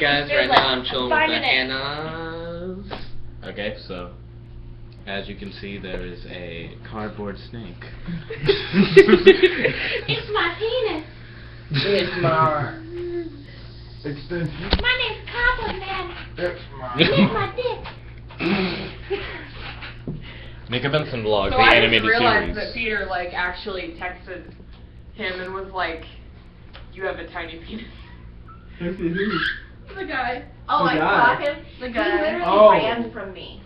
guys, right now I'm chilling with the Hannahs. Okay, so as you can see, there is a cardboard snake. It's my penis. It's my extension. My name's Cobbler Man. It's my. It's my dick. Nickabenson vlog, So the I just animated realized series. that Peter, like, actually texted him and was like, "You have a tiny penis." The guy. Oh, The I guy. saw him. The He guy. literally Oh. ran from me.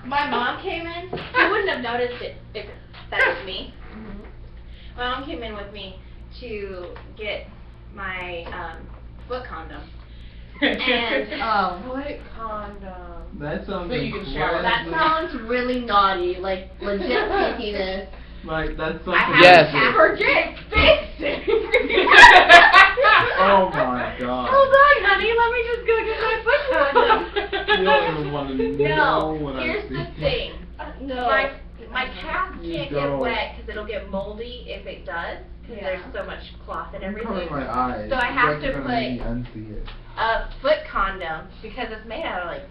My mom came in. You wouldn't have noticed it if that was me. My mom came in with me to get my foot condom. And What condom? That sounds So you can shower. that sounds really naughty, like legit sneakiness. Like that's something. I have Yes. to forget fixing. Oh my god. Hold on, honey. Let me just go get my foot condom. You don't even want to know what No, I'm here's the thinking. thing. My calf You can't don't. get wet because it'll get moldy if it does, because there's so much cloth and I'm everything. covering my eyes. So I have That's to gonna make me unsee it. A foot condom because it's made out of like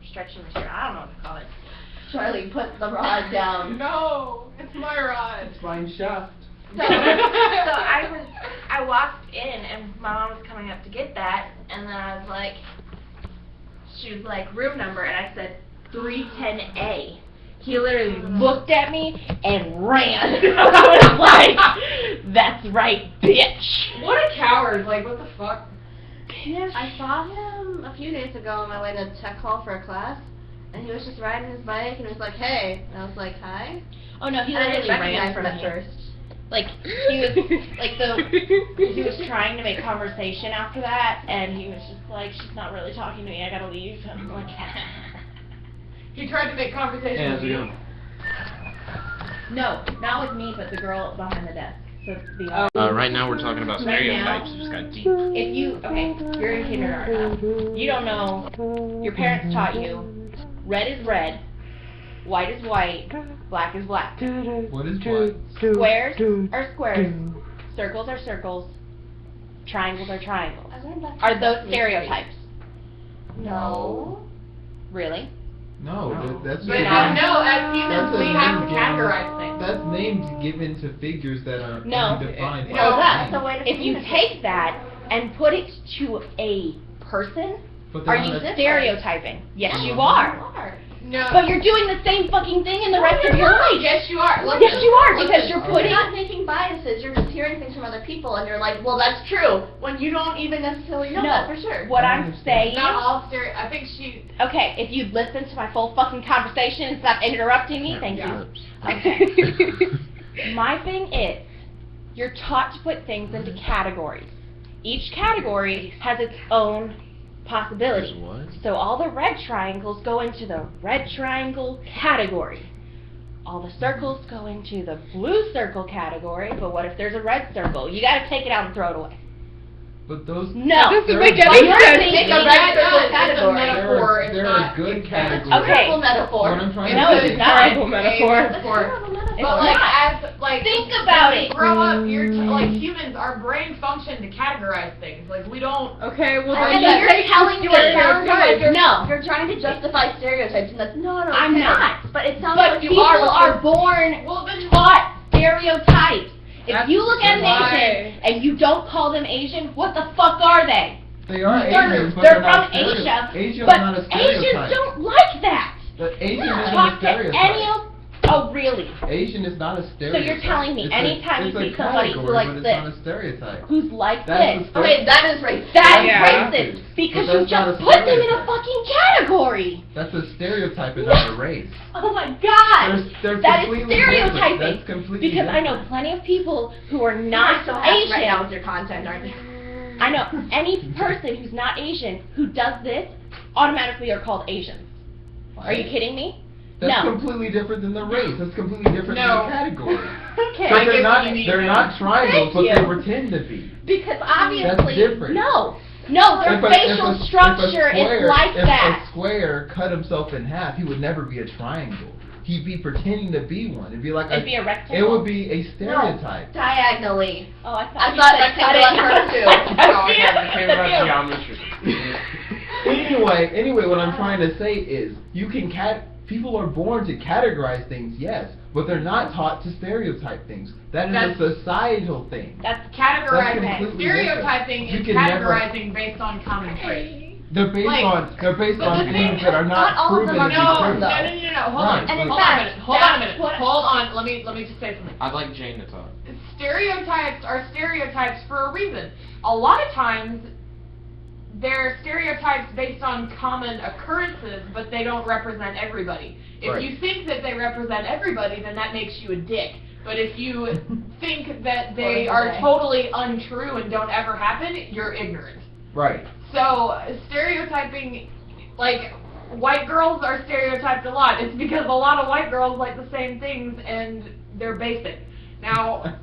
stretchy material. I don't know what to call it. Charlie put the rod down. No, it's my rod. It's mine shaft. So I walked in and my mom was coming up to get that, and then I was like, she was like, room number, and I said 310A. He literally looked at me and ran. I was like, that's right, bitch. What a coward! Like, what the fuck? I saw him a few days ago on my way to tech hall for a class, and he was just riding his bike, and he was like, hey. And I was like, hi. Oh no, he literally ran from me. First. Like, he was, like, he was trying to make conversation after that, and he was just like, she's not really talking to me, I gotta leave. And I'm like, He tried to make conversation with you. no, not with me, but the girl behind the desk. So the Right now we're talking about Right now? stereotypes. It just got deep. If you, you're in kindergarten. You don't know, your parents taught you, red is red, white is white, black is black. What is what? Squares are squares, circles are circles, triangles are triangles. Are those stereotypes? No. Really? No, that's But Yeah. no, as humans, That's a we have to name categorize things. That's names given to figures that are No. defined. No, that's the way to if you take that and put it to a person, are you stereotyping? Yes, you are. No. But you're doing the same fucking thing in the rest of your life. Yes, you are. Look, Yes, you are, because you're putting... You're not making biases, you're just hearing things from other people, and you're like, well, that's true, when you don't even necessarily know that for sure. What I'm saying... Not all I think she... Okay, if you'd listen to my full fucking conversation and stop interrupting me, thank you. Okay. My thing is, you're taught to put things into categories. Each category has its own possibility. What? So all the red triangles go into the red triangle category. All the circles go into the blue circle category, but what if there's a red circle? You gotta take it out and throw it away. But those. No. That doesn't make You're thinking That red circle does, it's a category. metaphor, it's There not are good exact. categories. Okay. Terrible metaphor. What I'm trying No, to it's say. not. Terrible metaphor. It's But like, not. as like, Think about when it. we grow up, you're like humans. Our brain function to categorize things. Like we don't. Okay, well And then then you're telling me like No. you're trying to justify stereotypes, and that's not okay. I'm not. But it sounds But like you people are. are born Well, then taught stereotypes. If That's you look at an why. Asian and you don't call them Asian, what the fuck are they? They are They're- Asians, but they're not from Asia, Asia's but not a Asians stereotype. don't like that. But Asian isn't a Talk to stereotype. any of... Oh, really? Asian is not a So stereotype. you're telling me It's anytime it's you a see somebody who category, likes but it's this, not a stereotype. who's like That's this, a Okay, that is racist. that's Yeah. racist. Because But you that's not just a put them in a stereotype. fucking category. That's a stereotype and not a race. Oh my god! They're That is completely stereotyping. different. That's completely Because I know different. plenty of people who are You're not so happy Asian. right now with your content, aren't you? I know any person who's not Asian who does this automatically are called Asians. Are you kidding me? That's No. completely different than the race. That's completely different No. than the category. Okay. So I get they're what you mean they're now. not triangles, Thank but you. they pretend to be. Because obviously, That's different. no, their facial structure is like if that. a square cut himself in half, he would never be a triangle. He'd be pretending to be one. It'd be like It'd be a rectangle. It would be a stereotype. Diagonally. Oh, I I thought you thought said rectangle cut at it. first, too. Oh, yeah, it came about Anyway, what I'm trying to say is, people are born to categorize things, yes, but they're not taught to stereotype things. That's a societal thing. That's categorizing. That's completely Stereotyping different. is categorizing based on common traits. They're based on things that are not all of proven them to are be no, true. No. Hold on. And in Hold on a fact, minute. Hold on a minute. that's Hold on. Let me just say something. I'd like Jane to talk. Stereotypes are stereotypes for a reason. A lot of times, they're stereotypes based on common occurrences, but they don't represent everybody. If you think that they represent everybody, then that makes you a dick. But if you think that they are totally untrue and don't ever happen, you're ignorant. Right. So, stereotyping, like, white girls are stereotyped a lot. It's because a lot of white girls like the same things and they're basic. Now,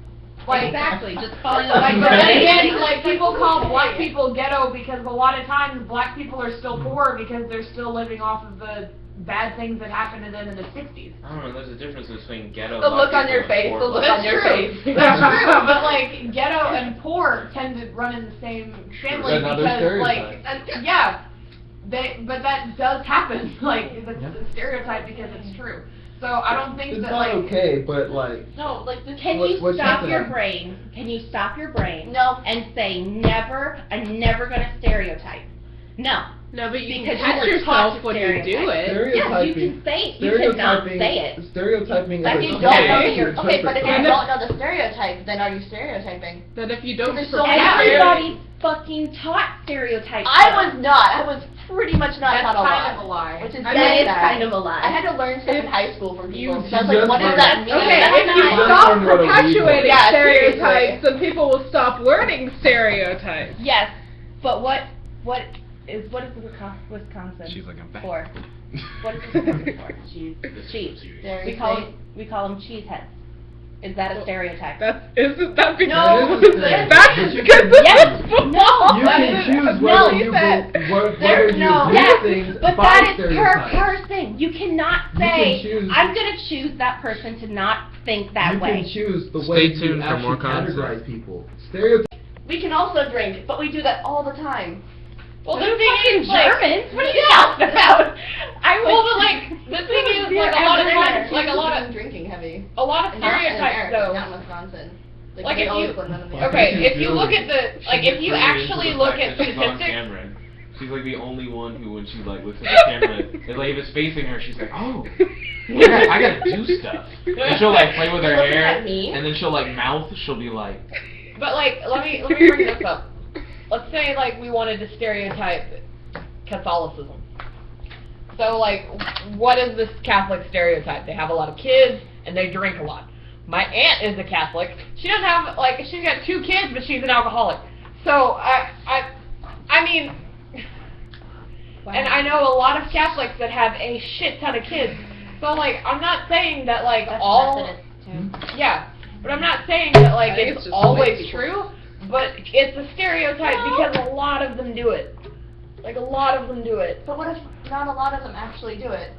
like, Exactly, just following the like, white but then girl. again, like, people call black people ghetto because a lot of times black people are still poor because they're still living off of the bad things that happened to them in the 60s. I don't know, there's a difference between ghetto The look black on your people face, and the poor look black on your That's face. true. That's true, but like ghetto and poor tend to run in the same family Another because like stereotype. yeah, but that does happen. Like it's a stereotype because it's true. So I don't think It's that not like okay, but like, No, like this. Can What- you what's stop happening? your brain? Can you stop your brain? No. And say never, I'm never gonna stereotype. No. No, but you Because can catch you were taught yourself to when you do it. Yes, you can say it. You cannot say it. Stereotyping But is you a don't tool know to your- Okay, but if you interpret don't know the stereotype, then are you stereotyping? That if you don't There's so prepare- many Everybody's fucking taught stereotypes. I was not. I was pretty much not that's taught a kind lot. of a lie. Which is That very is sad. kind of a lie. I had to learn stuff in high school from people. You So I was like, just what does learned- that mean? Okay, That's if you not- just stop learned what a weed perpetuating was. Yeah, stereotypes, seriously. then people will stop learning stereotypes. Yes, but what is Wisconsin She's like, I'm back. for? What is Wisconsin for? Cheese. Dairy We call them cheeseheads. Is that a stereotype? Isn't that because No, That is a stereotype. that's But you because can- this Yes. is No. You that can is- choose no, whether he you said- whether you no, do Yes, things but by that is per stereotypes. person. You cannot You can say, choose- I'm going to choose that person to not think that You way. can choose the Stay way you tuned for more actually content. categorize people. Stereotypes. We can also drink, but we do that all the time. Well, the They're thing fucking is, like, Germans. What are you talking about? I was. well, but like the thing is, like a lot of times, like a lot of drinking heavy. stereotypes though. Not in Wisconsin. Like they if always you- put none of the Okay, She's if you look at the like, if you actually look at She's on statistics. camera. She's like the only one who, when she like looks at the camera, and like if it's facing her, she's like, oh, I gotta do stuff. And she'll like play with her Looking hair, at me? and then she'll like mouth. She'll be like, But like, let me bring this up. Let's say like we wanted to stereotype Catholicism. So like, what is this Catholic stereotype? They have a lot of kids and they drink a lot. My aunt is a Catholic. She doesn't have like, she's got 2 kids, but she's an alcoholic. So I mean, and I know a lot of Catholics that have a shit ton of kids. So like, I'm not saying that like That's all. Methodist, too. Yeah, but I'm not saying that like I think it's it's just the always way people- true, but it's a stereotype because a lot of them do it. Like a lot of them do it. But what if not a lot of them actually do it?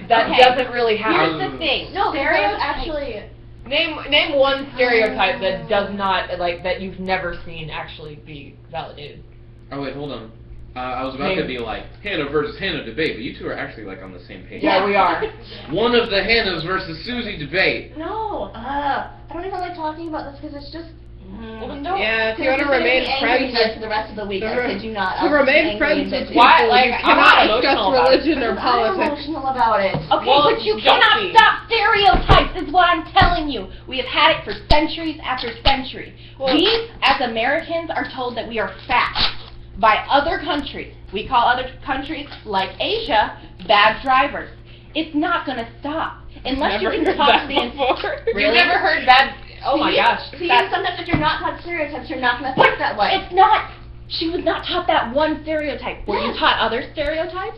That Okay. doesn't really happen. Here's the thing. No, Stereotypes. actually. Name one stereotype that does not like that you've never seen actually be validated. oh wait, hold on. I was about to be like Hannah versus Hannah debate, but you two are actually like on the same page. Yeah, we are. One of the Hannahs versus Susie debate. No. I don't even like talking about this because it's just. Well, then don't. Yeah, if you want to Because it's remain gonna be friends angry with for the rest of the week. to I re- kid you not. to I'll just remain be friends angry with and people, Why? Like, you I'm not cannot discuss emotional about it. religion or I'm politics. emotional about it. Okay, Well, but you don't cannot be. stop stereotypes, is what I'm telling you. We have had it for centuries after century. We, as Americans, are told that we are fat by other countries. We call other countries, like Asia, bad drivers. It's not going to stop. Unless you Never can heard talk that the... before. You've never heard that? Oh my See? gosh. See, That's- sometimes if you're not taught stereotypes, you're not going to But think that way. it's not... She was not taught that one stereotype. Were you taught other stereotypes?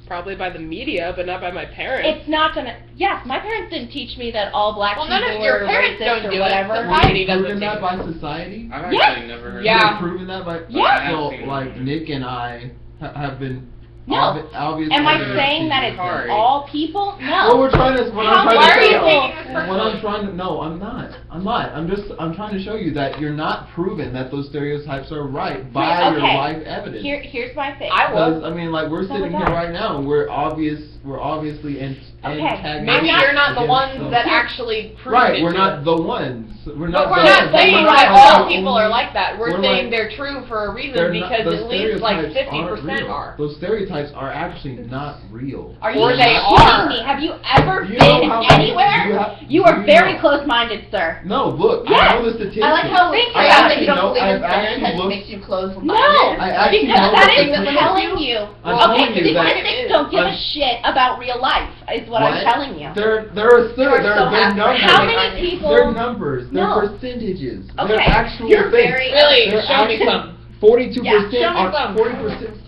Probably by the media, but not by my parents. It's not gonna... Yes, my parents didn't teach me that all black Well, none people of your were parents racist don't or do whatever. it. Society doesn't Proven teach that by it. society? I've Yes. actually never heard Yeah. that. You've proven that by. Yeah. So I've seen like it. Nick and I have been No. obvious Am I evidence saying that it's Sorry. all people? No. Well, we're trying to. What I'm How trying to many show- people- What I'm trying to. No, I'm not. I'm trying to show you that you're not proven that those stereotypes are right by your Okay. life evidence. Here's my thing. I was. Because, I mean, like, we're So sitting was here I. right now, and we're obviously antagonistic Maybe you're not the against ones them. that actually prove Right, it we're to not us. the ones. We're But not. we're the not ones. saying We're that not all the people only- are like that. We're saying like- they're true for a reason they're because not, at least like stereotypes 50% aren't are. real. Those stereotypes are actually not real. Are you Or they kidding are. me? Have you ever You know been how many- anywhere? You are you very know. close-minded, sir. No, look, Yes. I know the statistics. I like how Think saying about that it. you don't No, believe in I've actually stereotypes looked- makes you closed-minded. No, I actually because know that the is statistics. telling you. I'm Okay, telling you that- statistics don't give a I'm- shit about real life, is what I'm telling you. They're are so numbers. accurate. How many people? They're numbers. They're No. percentages. They're Okay, actual you're things. very Really? They're Show me actual- some. 42% Yeah, show me aren't some.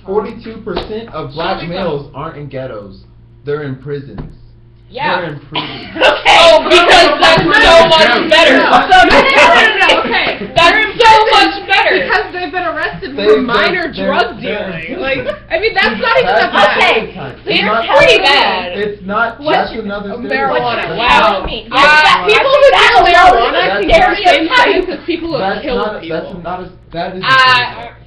42% of black me some. males aren't in ghettos. They're in prisons. Yeah. They're in prisons. Okay. Oh, because that's so much better. No, okay. That's so much better. Because they've been arrested They- for minor they're- drug they're- dealing. Like, I mean, that's not even That's a the bad. Okay, stereotype. so It's you're not- telling Pretty me- bad. It's not What just you- another Marijuana. stereotype. What Wow. you're telling me? Yeah, That people people who that do marijuana alone can is get the same stereotype. sentence as people who That's kill not. people. That's not a. That is.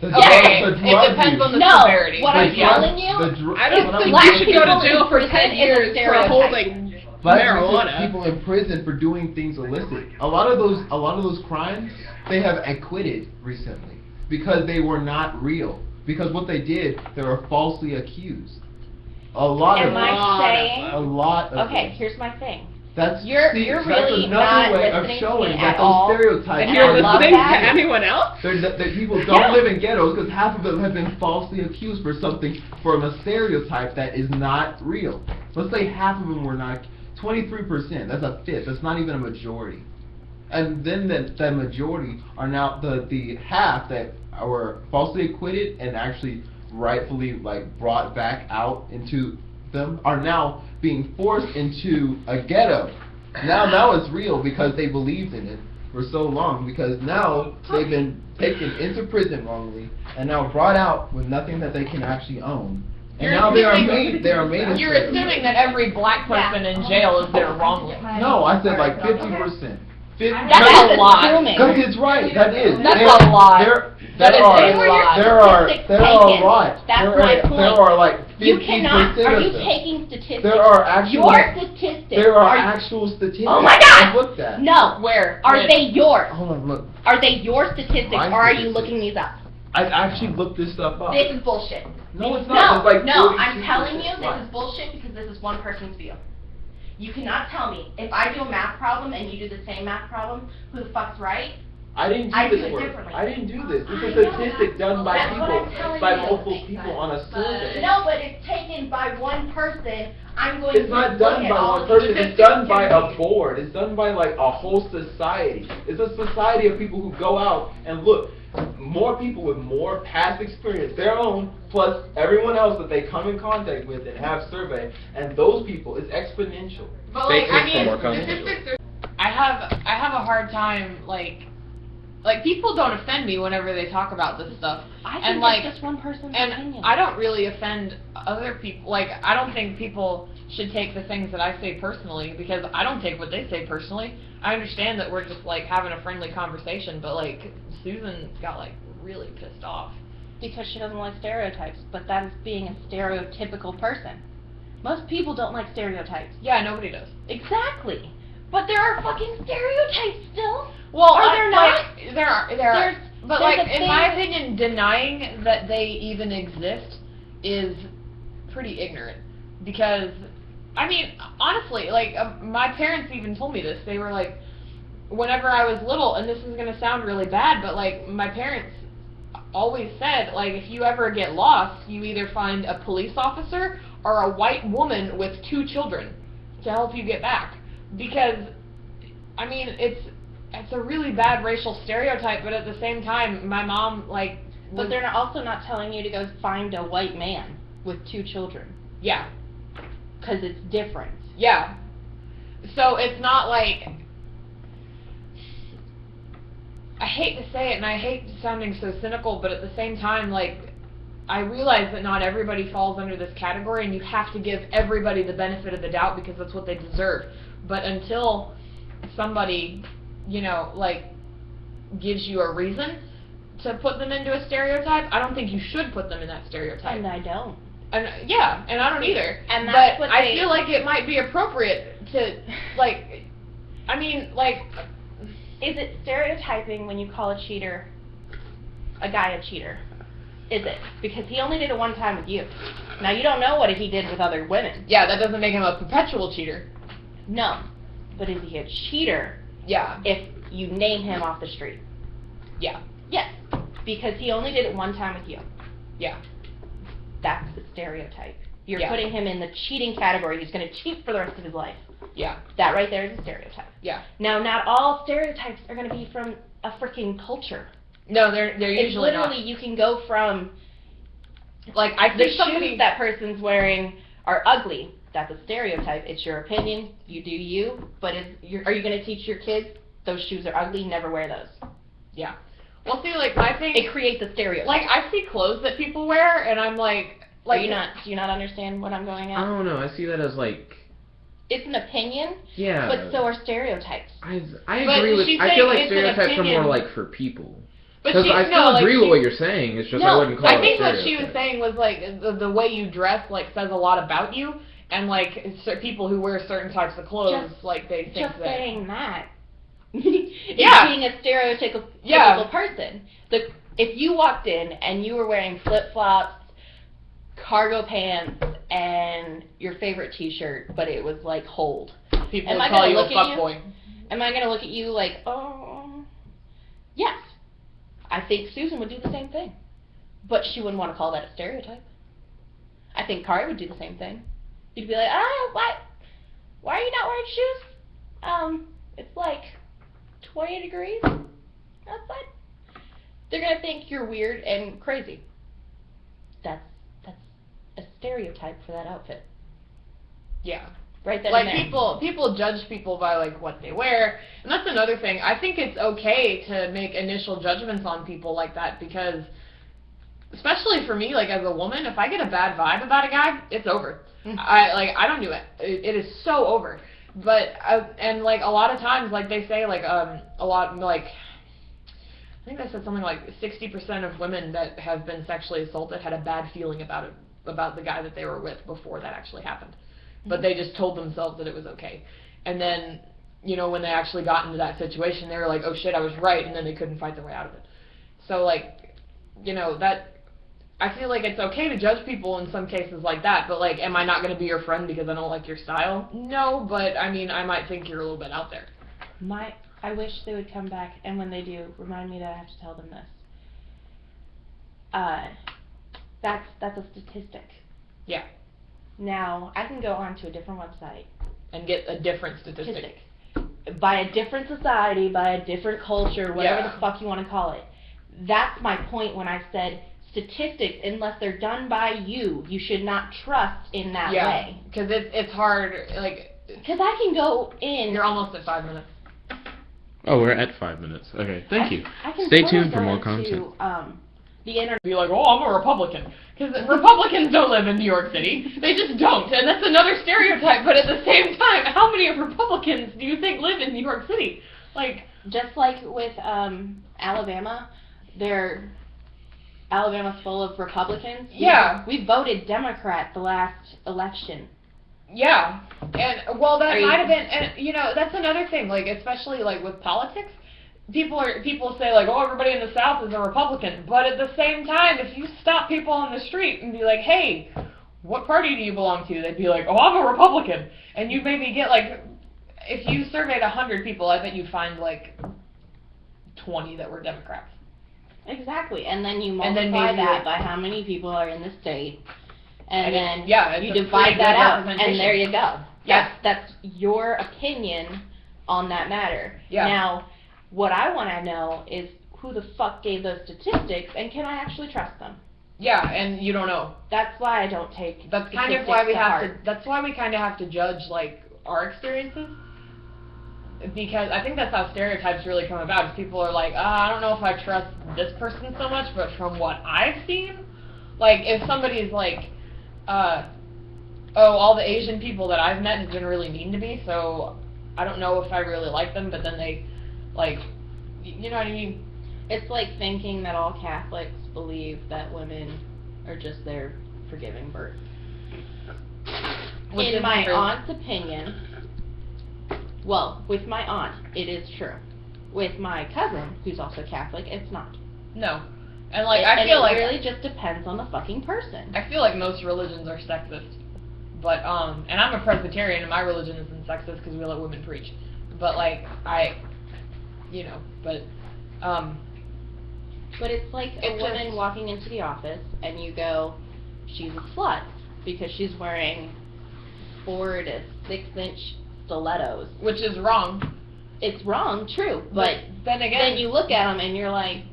The Okay, drug it depends on the No, severity. what the I'm drug- telling you, the dr- I don't what I'm- think Black you should go to people jail in for prison 10 is a years for stereotype. holding Black marijuana. people in prison for doing things illicit. A lot of those crimes they have acquitted recently because they were not real. Because what they did, they were falsely accused. A lot of Am I saying? a lot of Okay, them. here's my thing. That's You're that's really another not way of listening to showing me that at those all. stereotypes And I you're love listening to that. anyone else? that people don't live in ghettos because half of them have been falsely accused for something from a stereotype that is not real. Let's say half of them were not. 23%. That's a fifth. That's not even a majority. And then that majority are now the half that were falsely acquitted and actually rightfully brought back out into them are now being forced into a ghetto. Now it's real because they believed in it for so long, because now they've been taken into prison wrongly and now brought out with nothing that they can actually own. And You're now they are assuming- made into You're assuming that every black person in jail is there wrongly. No, I said 50%. That's a lot. assuming. Because it's right. That is. That's There- a lot. There That is are. a lot. There are. Statistics There are taken. a lot. That's there my are, point. There are like 50% You cannot. Are of you them. taking statistics? There are actual. Your statistics. There are you- actual statistics. Oh my God! I've looked at. No. Where? Are When? they yours? Hold on, look. Are they your statistics, My or are you statistics. looking these up? I actually looked this stuff up. This is bullshit. No, it's No, not. It's like no, 42%. I'm telling you, this Why? is bullshit because this is one person's view. You cannot tell me, if I do a math problem and you do the same math problem, who the fuck's right? I didn't do I do this it work. differently. I didn't do this. It's I a know statistic that. done by That's what I'm people, telling by you. multiple people on a survey. No, but it's taken by one person. I'm going It's to not look done at by all one of person, these it's done by statistics. a board. It's done by a whole society. It's a society of people who go out and look. More people with more past experience, their own, plus everyone else that they come in contact with and have survey, and those people, it's exponential. But They like, I click for more mean, content. I have a hard time like people don't offend me whenever they talk about this stuff. I think and like it's just one person's and opinion. I don't really offend other people. Like, I don't think people should take the things that I say personally, because I don't take what they say personally. I understand that we're just having a friendly conversation, but Susan got really pissed off. Because she doesn't like stereotypes, but that is being a stereotypical person. Most people don't like stereotypes. Yeah, nobody does. Exactly. But there are fucking stereotypes still. Well, Are there not? There are. There's- But there's a in my thing- opinion, denying that they even exist is pretty ignorant. Because, I mean, honestly, my parents even told me this. They were like, whenever I was little, and this is gonna sound really bad, but my parents always said, if you ever get lost, you either find a police officer or a white woman with 2 children to help you get back. Because, I mean, it's a really bad racial stereotype, but at the same time, my mom, But they're also not telling you to go find a white man with 2 children. Yeah. Because it's different. Yeah. So it's not I hate to say it, and I hate sounding so cynical, but at the same time, I realize that not everybody falls under this category, and you have to give everybody the benefit of the doubt because that's what they deserve. But until somebody, you know, like, gives you a reason to put them into a stereotype, I don't think you should put them in that stereotype. And I don't. And yeah, and I don't either. And that's but what I feel like it might be appropriate to, like, I mean, like, Is it stereotyping when you call a cheater a guy a cheater? Is it? Because he only did it one time with you. Now, you don't know what he did with other women. yeah, that doesn't make him a perpetual cheater. No. But is he a cheater Yeah, if you name him off the street? yeah, Yes. Because he only did it one time with you. yeah. That's the stereotype. You're Yeah. putting him in the cheating category. He's going to cheat for the rest of his life. Yeah, That right there is a stereotype. yeah. Now, not all stereotypes are going to be from a freaking culture. No, they're It's usually literally, you can go from not. Like, I the think somebody... shoes that person's wearing are ugly. That's a stereotype. It's your opinion. You do you. But are you going to teach your kids those shoes are ugly? Never wear those. Yeah. Well, see, like, I think... It creates a stereotype. Like, I see clothes that people wear, and I'm like... Do you not understand what I'm going I at? don't know. I see that as like, It's an opinion, yeah. but so are stereotypes. I But agree with. she's I feel saying like it's an stereotypes are opinion. more like for people. But Because she, I no, still like, agree she, with what you're saying. It's just I No, wouldn't call I it think a what she was stereotype. saying was, like, the way you dress, like, says a lot about you, and, like, people who wear certain types of clothes, Just- like, they think Just that... saying that. Yeah. Being a stereotypical Yeah. person. If you walked in and you were wearing flip-flops, cargo pants, and your favorite t-shirt, but it was like hold. People Am would I call gonna you a look at you? fuckboy. Am I going to look at you like, oh, yes. I think Susan would do the same thing. But she wouldn't want to call that a stereotype. I think Kari would do the same thing. You'd be like, why are you not wearing shoes? It's like 20 degrees outside. They're going to think you're weird and crazy. That's a stereotype for that outfit. Yeah. Right then Like, and there. people judge people by, like, what they wear, and that's another thing. I think it's okay to make initial judgments on people like that, because, especially for me, like, as a woman, if I get a bad vibe about a guy, it's over. I don't do it. It is so over. But, and, like, a lot of times, like, they say, like, a lot, like, I think they said something like 60% of women that have been sexually assaulted had a bad feeling about the guy that they were with before that actually happened. But they just told themselves that it was okay. And then, you know, when they actually got into that situation, they were like, oh shit, I was right, and then they couldn't fight their way out of it. So, like, you know, that, I feel like it's okay to judge people in some cases like that, but, like, am I not going to be your friend because I don't like your style? No, but, I mean, I might think you're a little bit out there. I wish they would come back, and when they do, remind me that I have to tell them this. That's a statistic. Yeah. Now, I can go onto a different website. And get a different statistic. By a different society, by a different culture, whatever Yeah. the fuck you want to call it. That's my point when I said statistics, unless they're done by you, you should not trust in that way. Because it's hard, like... Because I can go in... You're almost at 5 minutes. Oh, we're at 5 minutes. Okay, thank you. I can Stay totally tuned for go more into, content. The internet. Be like, oh, I'm a Republican. Because Republicans don't live in New York City. They just don't. And that's another stereotype. But at the same time, how many Republicans do you think live in New York City? Like, Just like with Alabama, Alabama's full of Republicans. Yeah. We voted Democrat the last election. yeah. And, well, that Are you- might have been, and, you know, that's another thing. Like, especially, like, with politics. People say, like, oh, everybody in the South is a Republican. But at the same time, if you stop people on the street and be like, hey, what party do you belong to? They'd be like, oh, I'm a Republican. And you maybe get, like, if you surveyed 100 people, I bet you'd find, like, 20 that were Democrats. Exactly. And then you And then multiply maybe, that like- by how many people are in the state. And And then yeah, it's you a divide pretty that good out. And representation. there you go. Yeah. That's your opinion on that matter. Yeah. Now, what I want to know is who the fuck gave those statistics, and can I actually trust them? Yeah, and you don't know. That's why I don't take That's kind of statistics why we to have heart. to. That's why we kind of have to judge like our experiences, because I think that's how stereotypes really come about. Is people are like, I don't know if I trust this person so much, but from what I've seen, like, if somebody's like, oh, all the Asian people that I've met have been really mean to me, so I don't know if I really like them, but then they, like, you know what I mean? It's like thinking that all Catholics believe that women are just there for giving birth. Which In isn't my true. aunt's opinion, well, with my aunt, it is true. With my cousin, who's also Catholic, it's not. No. And, like, I feel like... it really just depends on the fucking person. I feel like most religions are sexist. But, and I'm a Presbyterian, and my religion isn't sexist because we let women preach. But, like, you know, but it's like a woman walking into the office, and you go, she's a slut, because she's wearing 4 to 6 inch stilettos. Which is wrong. It's wrong, true, but then again... Then you look at them, and you're like,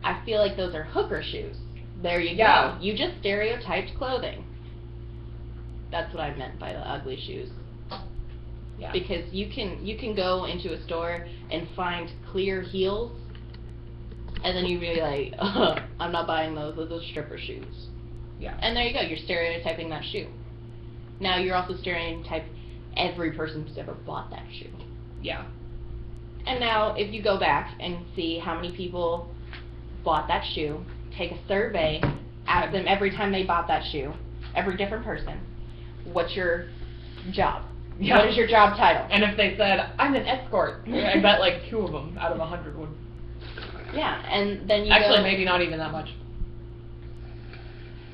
I feel like those are hooker shoes. There you Yeah. go. You just stereotyped clothing. That's what I meant by the ugly shoes. Yeah. Because you can go into a store and find clear heels, and then you'd be like, I'm not buying those are stripper shoes. Yeah. And there you go, you're stereotyping that shoe. Now you're also stereotyping every person who's ever bought that shoe. Yeah. And now if you go back and see how many people bought that shoe, take a survey, ask them every time they bought that shoe, every different person, what's your job? Yeah. What is your job title? And if they said, I'm an escort, I bet like 2 of them out of 100 would. Yeah, and then you Actually, go, maybe not even that much.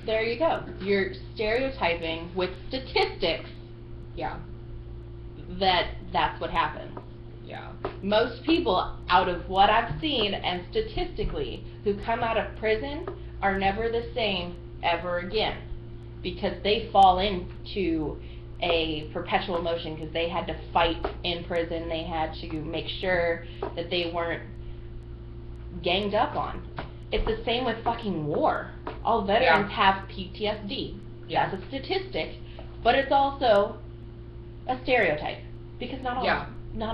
there you go. You're stereotyping with statistics Yeah. that's what happens. Yeah. Most people, out of what I've seen, and statistically, who come out of prison are never the same ever again. Because they fall into a perpetual motion because they had to fight in prison. They had to make sure that they weren't ganged up on. It's the same with fucking war. All veterans have PTSD. Yeah. That's a statistic, but it's also a stereotype because not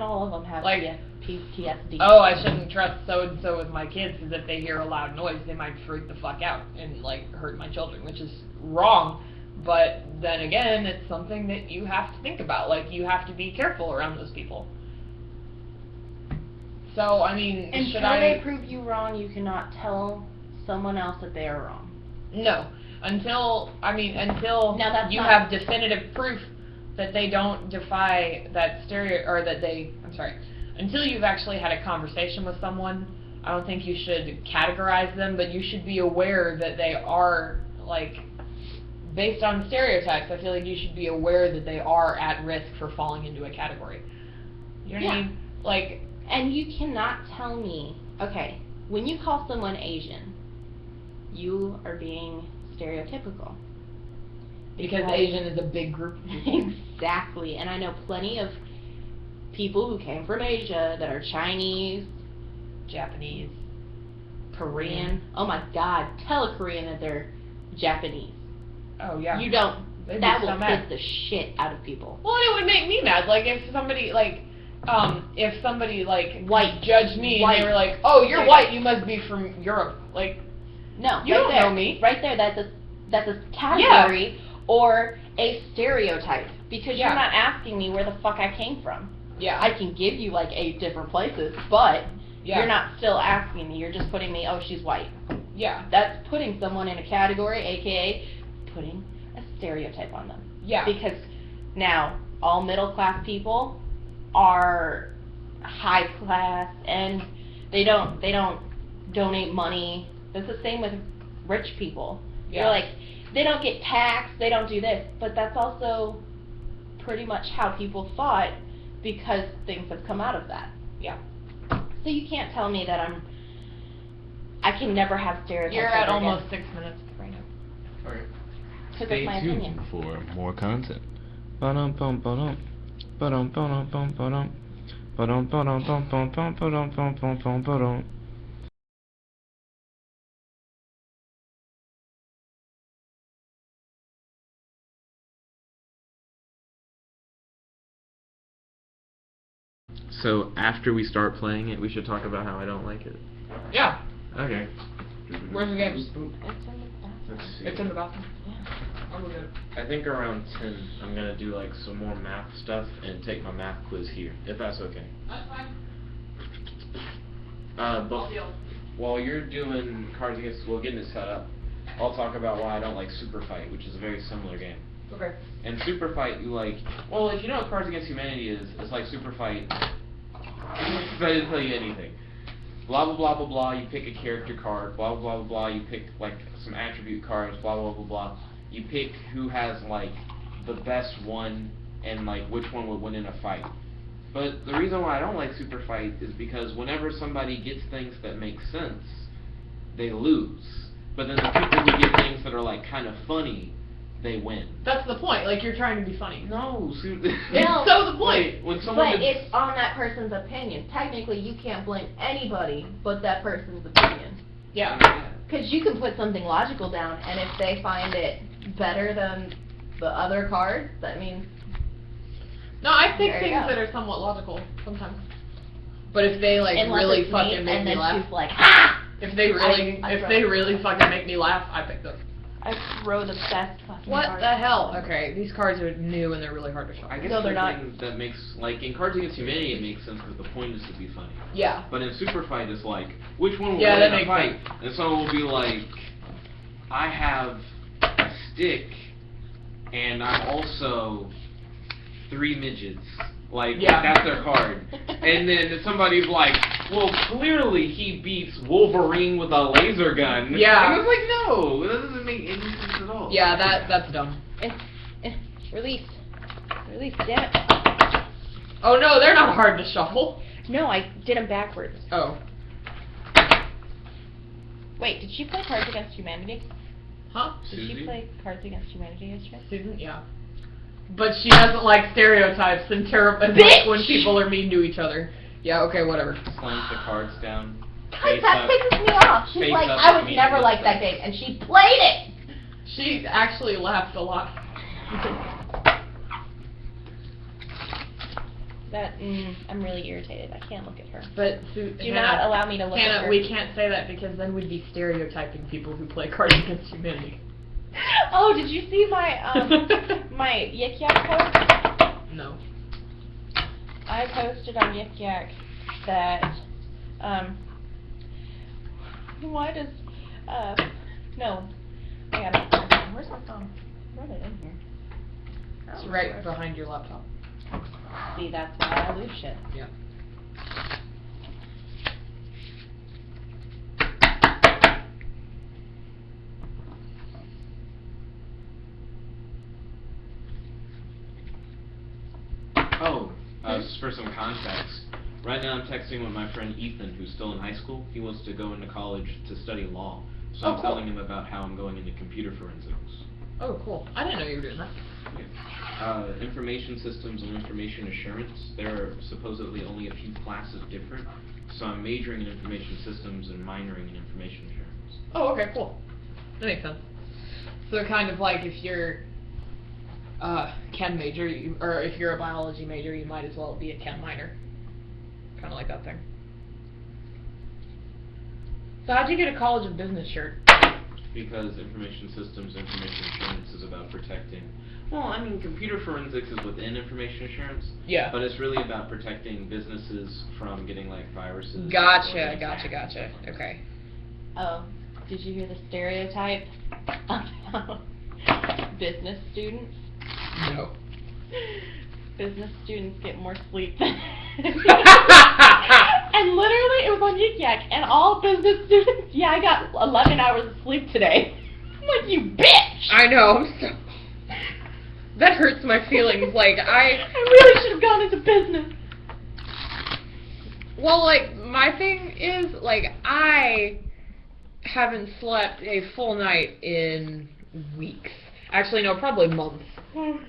all of them have Like, PTSD. Oh, I shouldn't trust so-and-so with my kids because if they hear a loud noise, they might freak the fuck out and, like, hurt my children, which is wrong. But then again, it's something that you have to think about. Like, you have to be careful around those people. So, I mean, Until they prove you wrong, you cannot tell someone else that they are wrong. No. Until Now, that's you not- have definitive proof that they don't defy that until you've actually had a conversation with someone, I don't think you should categorize them, but you should be aware that they are, like, based on stereotypes, I feel like you should be aware that they are at risk for falling into a category. You know what I mean? Like, and you cannot tell me, okay, when you call someone Asian, you are being stereotypical. because Asian is a big group of people. Exactly, and I know plenty of people who came from Asia that are Chinese, Japanese, Korean. Oh my God, tell a Korean that they're Japanese. Oh yeah. You don't. They'd be That so will mad. piss the shit out of people. Well, it would make me mad. Like if somebody White. judged me White. and they were like, "Oh, you're Like- white. You must be from Europe." Like, No, You right don't there, know me. Right there, that's a category or a stereotype because Yeah. you're not asking me where the fuck I came from. yeah, I can give you like 8 different places, but yeah, you're not still asking me. You're just putting me, oh, she's white. yeah, That's putting someone in a category, aka putting a stereotype on them. yeah, Because now all middle class people are high class and they don't donate money. That's the same with rich people. Yeah. You're like, they don't get taxed, they don't do this, but that's also pretty much how people thought because things have come out of that. yeah. So you can't tell me that I can never have stereotypes. You're at ever again. almost 6 minutes right now. Okay. Because Stay it's my tuned opinion. for more content. Ba-dum-bum-ba-dum. Ba-dum-ba-dum-bum-ba-dum. Ba-dum-ba-dum-bum-bum-ba-dum-bum-bum-bum-bum-bum. So after we start playing it, we should talk about how I don't like it. Yeah. Okay. Where's the game? It's in the bathroom. Let's see. It's in the bathroom. I'm good. I think around 10, I'm gonna do like some more math stuff and take my math quiz here, if that's okay. That's fine. But while you're doing Cards Against, getting it set up, I'll talk about why I don't like Super Fight, which is a very similar game. Okay. And Super Fight, if you know what Cards Against Humanity is, it's like Super Fight. I didn't tell you anything. Blah blah blah blah blah. You pick a character card. Blah blah blah blah. You pick like some attribute cards. Blah blah blah blah. You pick who has like the best one and like which one would win in a fight. But the reason why I don't like Super Fight is because whenever somebody gets things that make sense, they lose. But then the people who get things that are like kind of funny, they win. That's the point. Like you're trying to be funny. No, No, so the point. When someone But it's on that person's opinion. Technically, you can't blame anybody but that person's opinion. Yeah. Because you can put something logical down, and if they find it better than the other card, that means... No, I think There you things go. that are somewhat logical sometimes. But if they like Unless really it's fucking me, make and me then laugh, she's like, ah! if they really fucking make me laugh, I pick those. I throw the best fucking What cards. the hell? Okay, these cards are new and they're really hard to show. I guess No, the they're not. thing that makes, like, in Cards Against Humanity, it makes sense because the point is to be funny. Yeah. But in Super Fight, it's like, which one will Yeah, win that in a makes fight? sense. And someone will be like, I have a stick, and I'm also 3 midgets. Like, Yeah. that's their card. And then somebody's like, well, clearly he beats Wolverine with a laser gun. Yeah. And it's like, no, that doesn't make any sense at all. Yeah, that's dumb. Release. Release, damn it. Oh no, they're not hard to shuffle. No, I did them backwards. Oh. Wait, did she play Cards Against Humanity? Huh? Did Susie? she play Cards Against Humanity yesterday? Susan? Yeah. But she doesn't like stereotypes and terrible like when people are mean to each other. Yeah, okay, whatever. Slams the cards down. Because Face that up. pisses me off. She's Face like, up I with would me never and like that stuff. game, and she played it! She actually laughed a lot. I'm really irritated. I can't look at her. But Do not allow me to look at Hannah, her. we can't say that because then we'd be stereotyping people who play Cards Against Humanity. Oh, did you see my, my Yik Yak post? No. I posted on Yik Yak that, why does, no, I got it. Where's my phone? I wrote it in here. It's right behind your laptop. See, that's why I lose shit. Yeah. Oh, just for some context. Right now I'm texting with my friend Ethan, who's still in high school. He wants to go into college to study law. So I'm cool. telling him about how I'm going into computer forensics. Oh, cool. I didn't know you were doing that. Information systems and information assurance, there are supposedly only a few classes different. So I'm majoring in information systems and minoring in information assurance. Oh, okay, cool. That makes sense. So they're kind of like if you're chem major, or if you're a biology major, you might as well be a chem minor. Kind of like that thing. So how'd you get a College of Business shirt? Because information systems, information assurance is about protecting. Well, I mean, computer forensics is within information assurance. Yeah. But it's really about protecting businesses from getting like viruses. Gotcha, gotcha. Okay. Oh, did you hear the stereotype about business students? No. Business students get more sleep than and literally, it was on Yik Yak, and all business students, yeah, I got 11 hours of sleep today. I'm like, you bitch! I know. That hurts my feelings. Like, I really should have gone into business. Well, like, my thing is, like, I haven't slept a full night in weeks. Actually, no, probably months.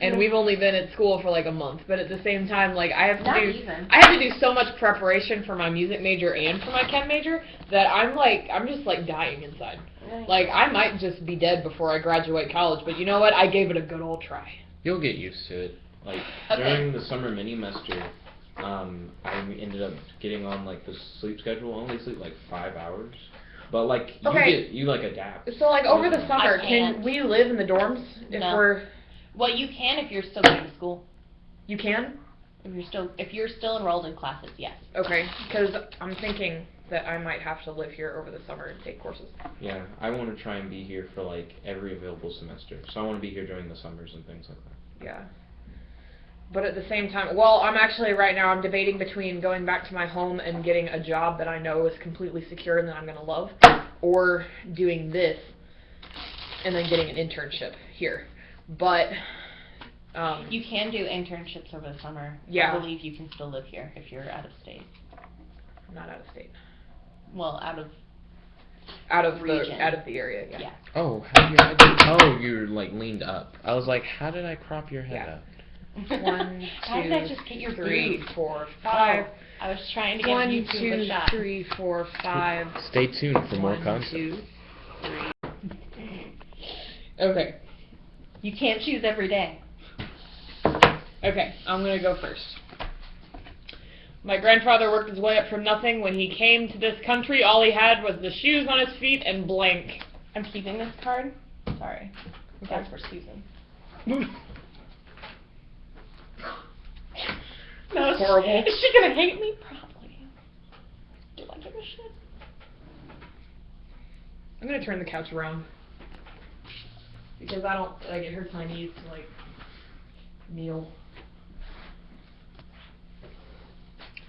And we've only been at school for like a month, but at the same time, like I have to do so much preparation for my music major and for my chem major that I'm just like dying inside. Like I might just be dead before I graduate college, but you know what? I gave it a good old try. You'll get used to it. Like during the summer mini-mester, I ended up getting on like the sleep schedule. I only sleep like 5 hours. but like you like adapt. So like over the summer, I can can't. we live in the dorms if No. we're? Well, you can if you're still going to school. You can. If you're still enrolled in classes, yes. Okay, because I'm thinking that I might have to live here over the summer and take courses. Yeah, I want to try and be here for like every available semester. So I want to be here during the summers and things like that. Yeah. But at the same time, well, I'm debating between going back to my home and getting a job that I know is completely secure and that I'm going to love, or doing this and then getting an internship here. But You can do internships over the summer. Yeah. I believe you can still live here if you're out of state. not out of state. Well, out of the area, yeah. yeah. Oh, you're like leaned up. I was like, how did I crop your head Yeah. up? 1, How did I just get your 3, boobs? 4, 5. I was trying to give 1, YouTube 2, a shot. 3, 4, 5. Stay tuned for more 1, content. 2, 3. Okay. You can't choose every day. Okay, I'm gonna go first. My grandfather worked his way up from nothing. When he came to this country, all he had was the shoes on his feet and blank. I'm keeping this card. Sorry. That's for Susan. No, Horrible. Is she gonna hate me? Probably. Do I give a shit? I'm gonna turn the couch around. Because I don't, like, it hurts my knees to, like, kneel.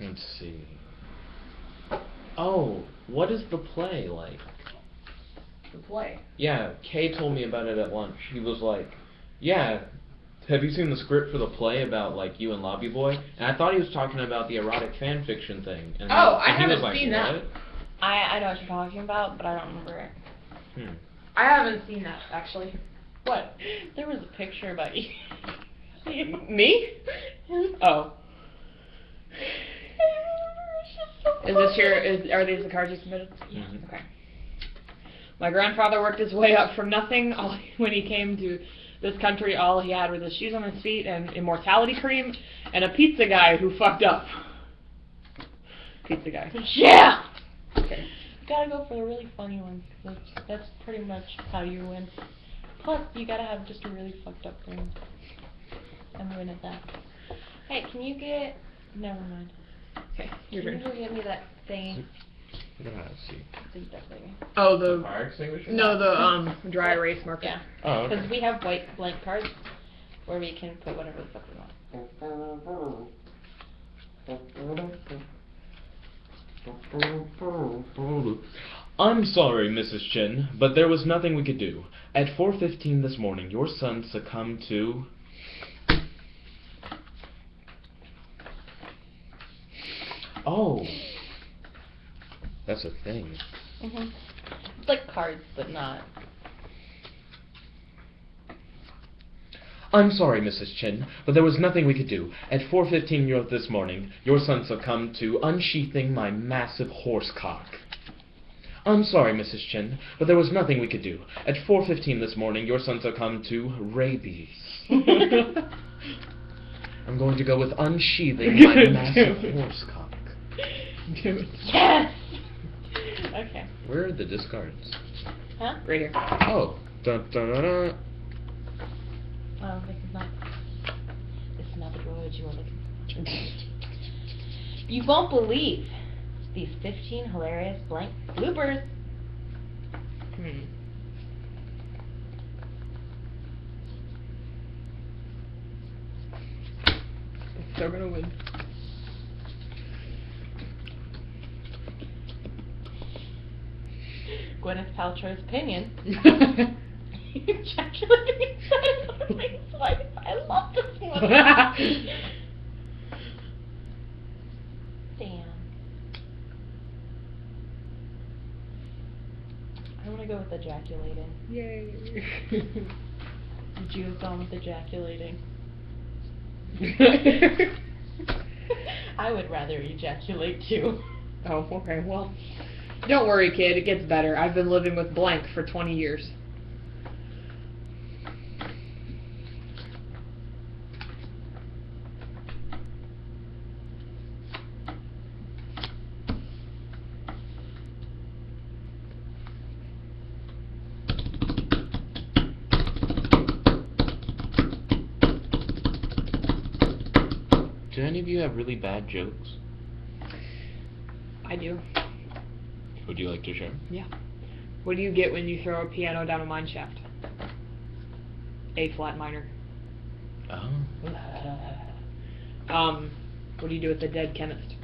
Let's see. Oh, what is the play like? The play. Yeah, Kay told me about it at lunch. He was like, yeah, have you seen the script for the play about, like, you and Lobby Boy? And I thought he was talking about the erotic fan fiction thing. And I he was haven't like, seen that. what? I know what you're talking about, but I don't remember it. I haven't seen that, actually. What? There was a picture about you. Me? Oh. Is this are these the cards you submitted? Yeah. Okay. My grandfather worked his way up from nothing. When he came to this country, all he had was his shoes on his feet and immortality cream and a pizza guy who fucked up. Pizza guy. Yeah! Okay. You gotta go for the really funny ones. That's pretty much how you win. Plus, you gotta have just a really fucked up thing. I'm win at that. Hey, can you get... Never mind. Okay, your Can you turn. go get me that thing? Let's see. That thing. Oh, The the... fire extinguisher? No, the dry erase marker. Yeah. Oh, okay. Because we have white blank cards where we can put whatever the fuck we want. I'm sorry, Mrs. Chin, but there was nothing we could do. At 4:15 this morning, your son succumbed to... Oh. That's a thing. Mhm. It's like cards, but not. I'm sorry, Mrs. Chin, but there was nothing we could do. At 4:15 this morning, your son succumbed to unsheathing my massive horse cock. I'm sorry, Mrs. Chin, but there was nothing we could do. At 4:15 this morning, your son succumbed to rabies. I'm going to go with unsheathing my massive horse cock. Do it. Yes! Okay. Where are the discards? Huh? Right here. Oh. Dun, dun, dun, dun. Oh, this is not the droid you were looking for. You won't believe these 15 hilarious blank bloopers. Still gonna win. Gwyneth Paltrow's opinion. Ejaculating inside of the ring slide. I love this one. Damn. I want to go with ejaculating. Yay. Would you have gone with ejaculating? I would rather ejaculate too. Oh, okay, well. Don't worry, kid, it gets better. I've been living with blank for 20 years. Do any of you have really bad jokes? I do. Would you like to share? Yeah. What do you get when you throw a piano down a mine shaft? A flat minor. Oh. What do you do with a dead chemist?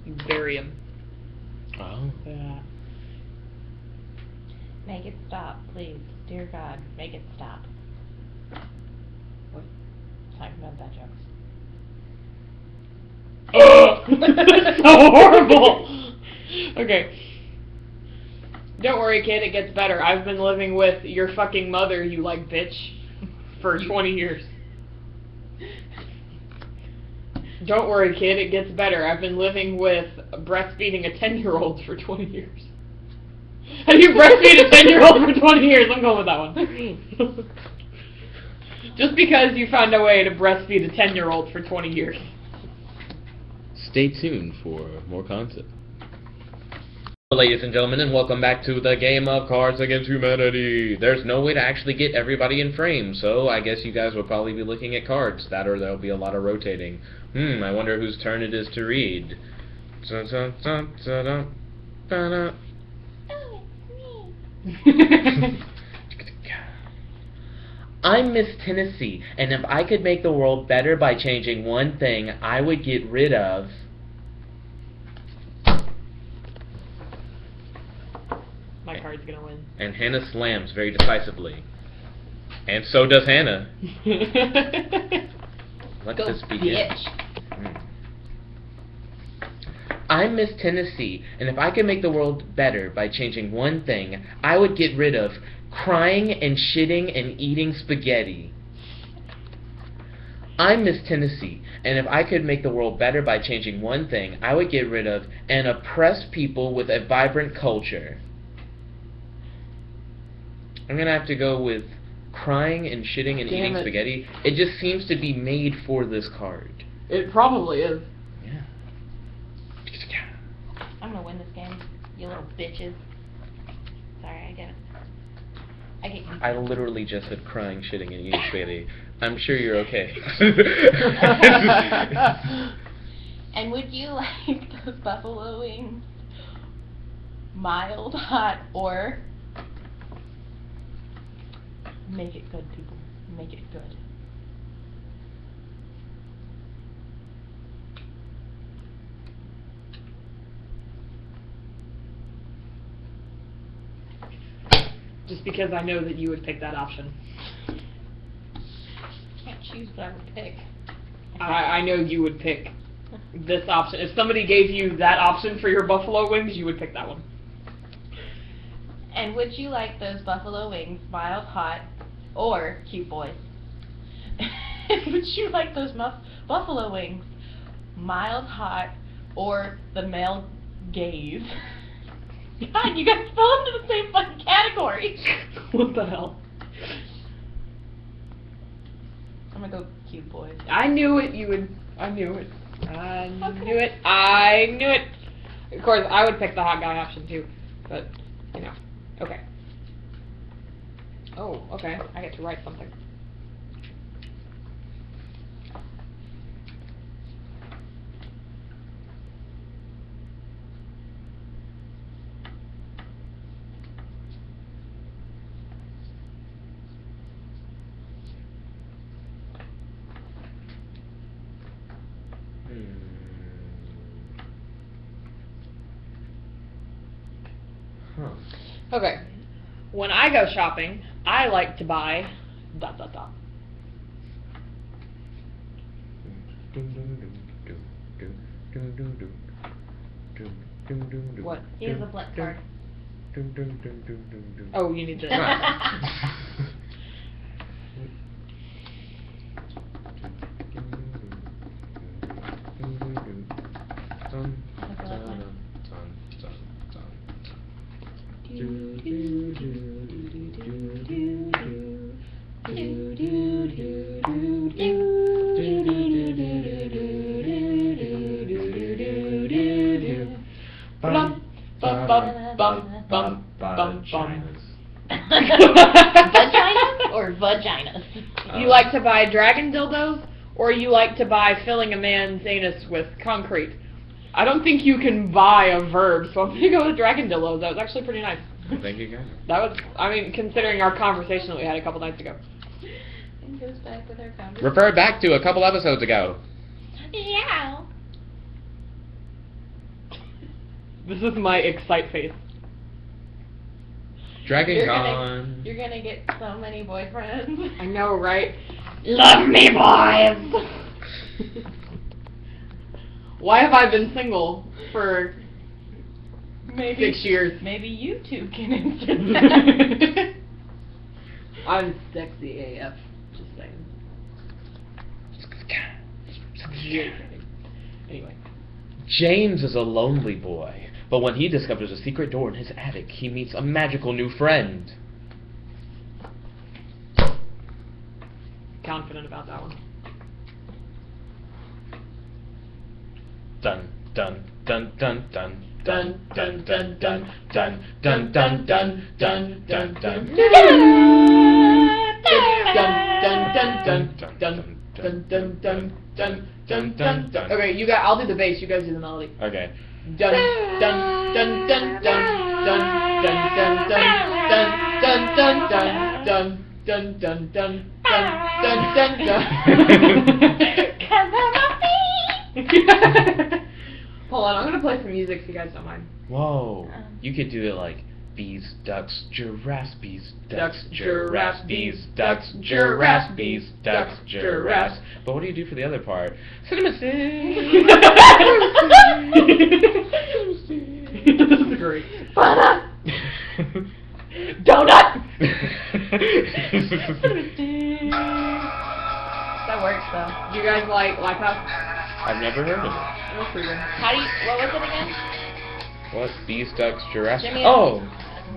You bury him. Oh. Make it stop, please. Dear God, make it stop. What? Talking about bad jokes. Oh! That's so horrible! Okay. Don't worry, kid, it gets better. I've been living with your fucking mother, you like bitch, for 20 years. Don't worry, kid, it gets better. I've been living with breastfeeding a 10-year-old for 20 years. How do you breastfeed a 10-year-old for 20 years? I'm going with that one. Just because you found a way to breastfeed a 10-year-old for 20 years. Stay tuned for more content. Ladies and gentlemen, and welcome back to the game of Cards Against Humanity. There's no way to actually get everybody in frame, so I guess you guys will probably be looking at cards. That or there'll be a lot of rotating. I wonder whose turn it is to read. I'm Miss Tennessee, and if I could make the world better by changing one thing, I would get rid of... My card's gonna win. And Hannah slams very decisively. And so does Hannah. Let this begin. I'm Miss Tennessee, and if I could make the world better by changing one thing, I would get rid of crying and shitting and eating spaghetti. I'm Miss Tennessee, and if I could make the world better by changing one thing, I would get rid of and oppress people with a vibrant culture. I'm going to have to go with crying and shitting and eating spaghetti. It just seems to be made for this card. It probably is. Yeah. I'm gonna win this game, you little bitches. Sorry, I get it. I get you. I literally just said crying, shitting, and eating spaghetti. I'm sure you're okay. And would you like those buffalo wings mild, hot, or make it good, people? Make it good. Just because I know that you would pick that option. Can't choose what I would pick. I know you would pick this option. If somebody gave you that option for your buffalo wings, you would pick that one. And would you like those buffalo wings mild, hot, or cute boys? Would you like those buffalo wings mild, hot, or the male gaze? God, you guys fell into the same fucking category. What the hell? I'm gonna go cute boys. I knew it. You would. I knew it. I Okay. knew it. I knew it. Of course, I would pick the hot guy option too, but you know. Okay. Oh, okay. I get to write something. Huh. Okay. When I go shopping, I like to buy ... What? He has a blank card. Oh, you need to... Vaginas or vaginas? You like to buy dragon dildos or you like to buy filling a man's anus with concrete. I don't think you can buy a verb, so I'm gonna go with Dragondillos. That was actually pretty nice. Thank you, guys. That was, I mean, considering our conversation that we had a couple nights ago. It goes back with our conversation. Refer back to a couple episodes ago. Yeah. This is my excite face. Dragon You're Con. gonna get so many boyfriends. I know, right? Love me, boys. Why have I been single for Maybe 6 years? Maybe you two can answer that. I'm sexy AF. Just saying. Anyway. James is a lonely boy, but when he discovers a secret door in his attic, he meets a magical new friend. Confident about that one. Dun dun dun dun dun dun dun dun dun dun dun dun dun dun dun dun. Okay, you got. I'll do the bass. You guys do the melody. Okay. Dun dun dun dun dun dun dun dun dun dun dun dun dun dun dun dun dun dun. Hold on, I'm gonna play some music if you guys don't mind. Whoa. You could do it like bees, ducks, giraffes, bees, ducks, Ducks, giraffes, giraffes, bees, bees, ducks, ducks, giraffes, giraffes, bees, bees, ducks, ducks, giraffes. giraffes. But what do you do for the other part? Cinema stick. This is great. Donut. That works though. Do you guys like Lifehouse? I've never heard of it. It was pretty good. How do you? What was it again? What? Bees, ducks, giraffes? Jimmy- Oh!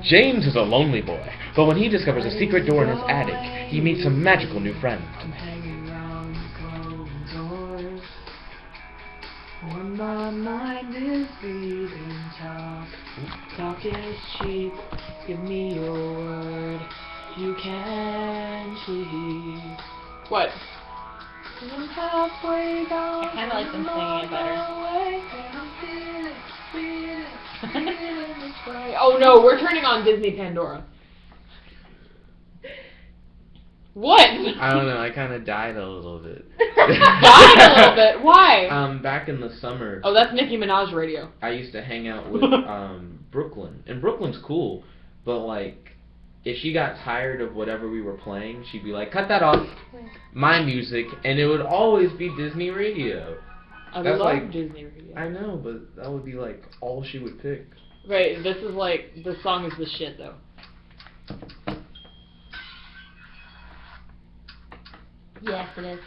James is a lonely boy, but when he discovers a secret door in his attic, he meets a magical new friend. I'm hanging around closed doors. When my mind is beating talk. Talk is cheap. Give me your word. You can leave. What? I'm halfway down. I kinda like them singing it better. Oh no, we're turning on Disney Pandora. What? I don't know, I kind of died a little bit. Died a little bit. Why? Back in the summer, Oh, that's Nicki Minaj radio. I used to hang out with, Brooklyn. And Brooklyn's cool, but, like, if she got tired of whatever we were playing, she'd be like, cut that off, my music, and it would always be Disney radio. I That's love like- Disney radio. I know, but that would be, like, all she would pick. Right, this is like, the song is the shit though. Yes, it is.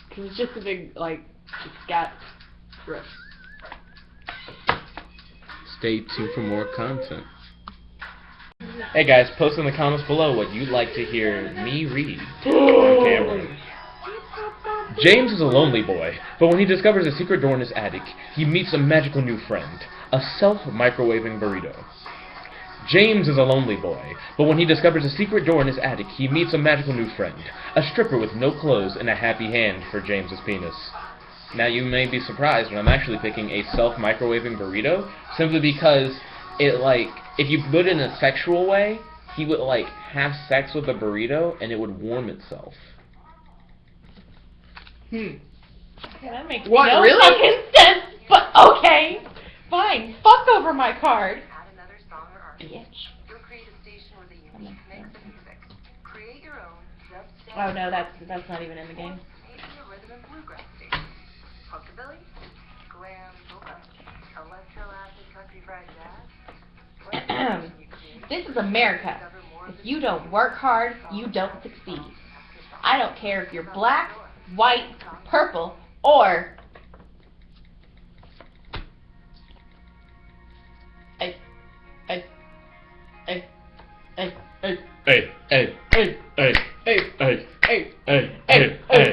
Cause it's just a big, like, scat riff. Stay tuned for more content. Hey guys, post in the comments below what you'd like to hear me read on camera. James is a lonely boy, but when he discovers a secret door in his attic, he meets a magical new friend, a self-microwaving burrito. James is a lonely boy, but when he discovers a secret door in his attic, he meets a magical new friend, a stripper with no clothes and a happy hand for James's penis. Now you may be surprised when I'm actually picking a self-microwaving burrito, simply because it, like, if you put it in a sexual way, he would, like, have sex with a burrito and it would warm itself. Okay, that makes What, no really? fucking sense, but okay. Fine. Fuck over my card. Bitch. Oh no, that's not even in the game. This is America. If you don't work hard, you don't succeed. I don't care if you're black, white, purple, or I Hey, hey, hey, hey, hey, Hey, hey, hey, hey, hey, hey, hey,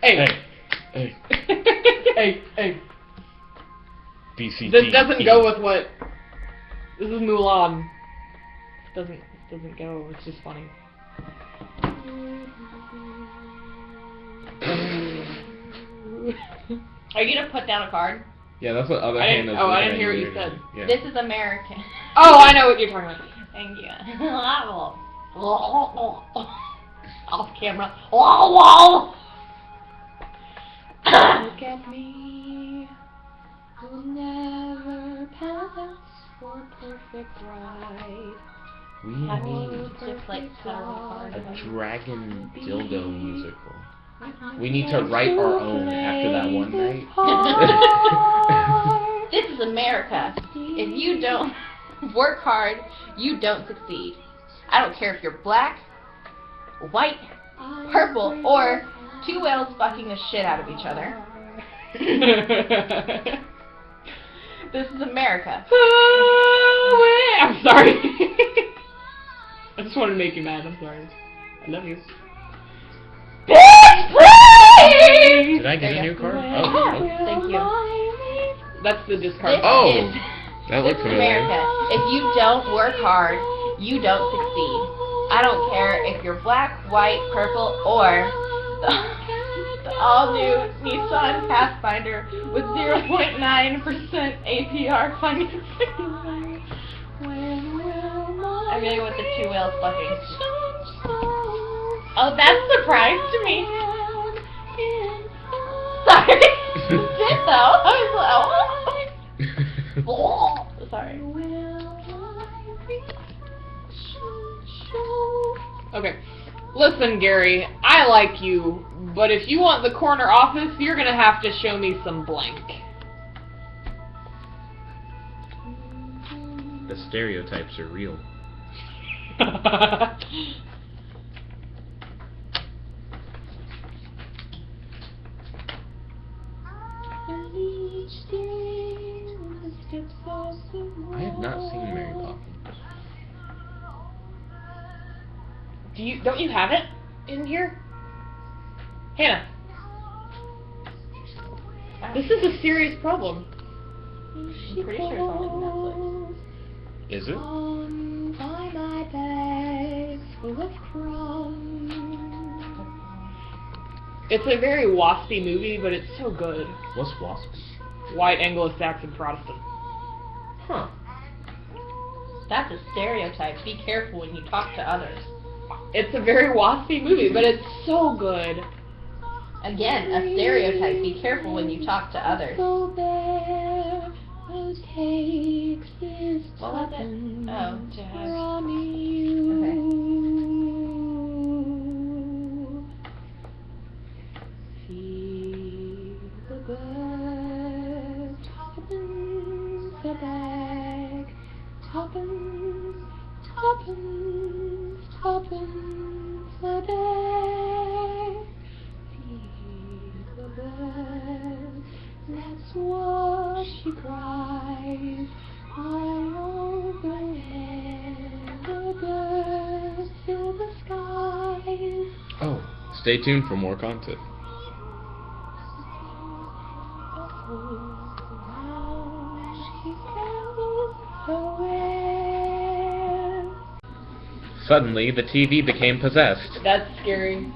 hey. hey, hey. BCT. This doesn't go with what. This is Mulan. This doesn't go. It's just funny. Are you gonna put down a card? Yeah, that's what other I Hannah's didn't- oh, I looking didn't at hear what you doing. said. Yeah. This is American. Oh, I know what you're talking about. Thank you. Off camera. Look at me. We'll never pass for perfect ride. We need Just like card. a dragon dildo musical. We need to write our own after that one night. This is America. If you don't work hard, you don't succeed. I don't care if you're black, white, purple, or two whales fucking the shit out of each other. This is America. I'm sorry. I just wanted to make you mad. I'm sorry. I love you. Bitch, please! Did I get a new card? Oh, nope. Thank you. That's the discard. This Oh, is, that this looks is familiar. America. If you don't work hard, you don't succeed. I don't care if you're black, white, purple, or the all-new Nissan Pathfinder with 0.9% APR financing. I'm gonna go with the two whales fucking. Oh, that's a surprise to me. Sorry. Did though. I was like, oh. Sorry. Okay. Listen, Gary, I like you, but if you want the corner office, you're gonna have to show me some blank. The stereotypes are real. I have not seen Mary Poppins. Don't you have it in here? Hannah. This is a serious problem. I'm pretty sure it's on Netflix. Is it? By my bags full of crumbs. It's a very waspy movie, but it's so good. What's waspy? White Anglo-Saxon Protestant. Huh. That's a stereotype. Be careful when you talk to others. It's a very waspy movie, but it's so good. Again, a stereotype. Be careful when you talk to others. What was it? Oh, to have. Okay. Feel the birds tuppence a bag, tuppence, tuppence, tuppence a day. Feel the birds, that's what she cries. High overhead, the birds fill the skies. Oh, stay tuned for more content. Suddenly, the TV became possessed. That's scary.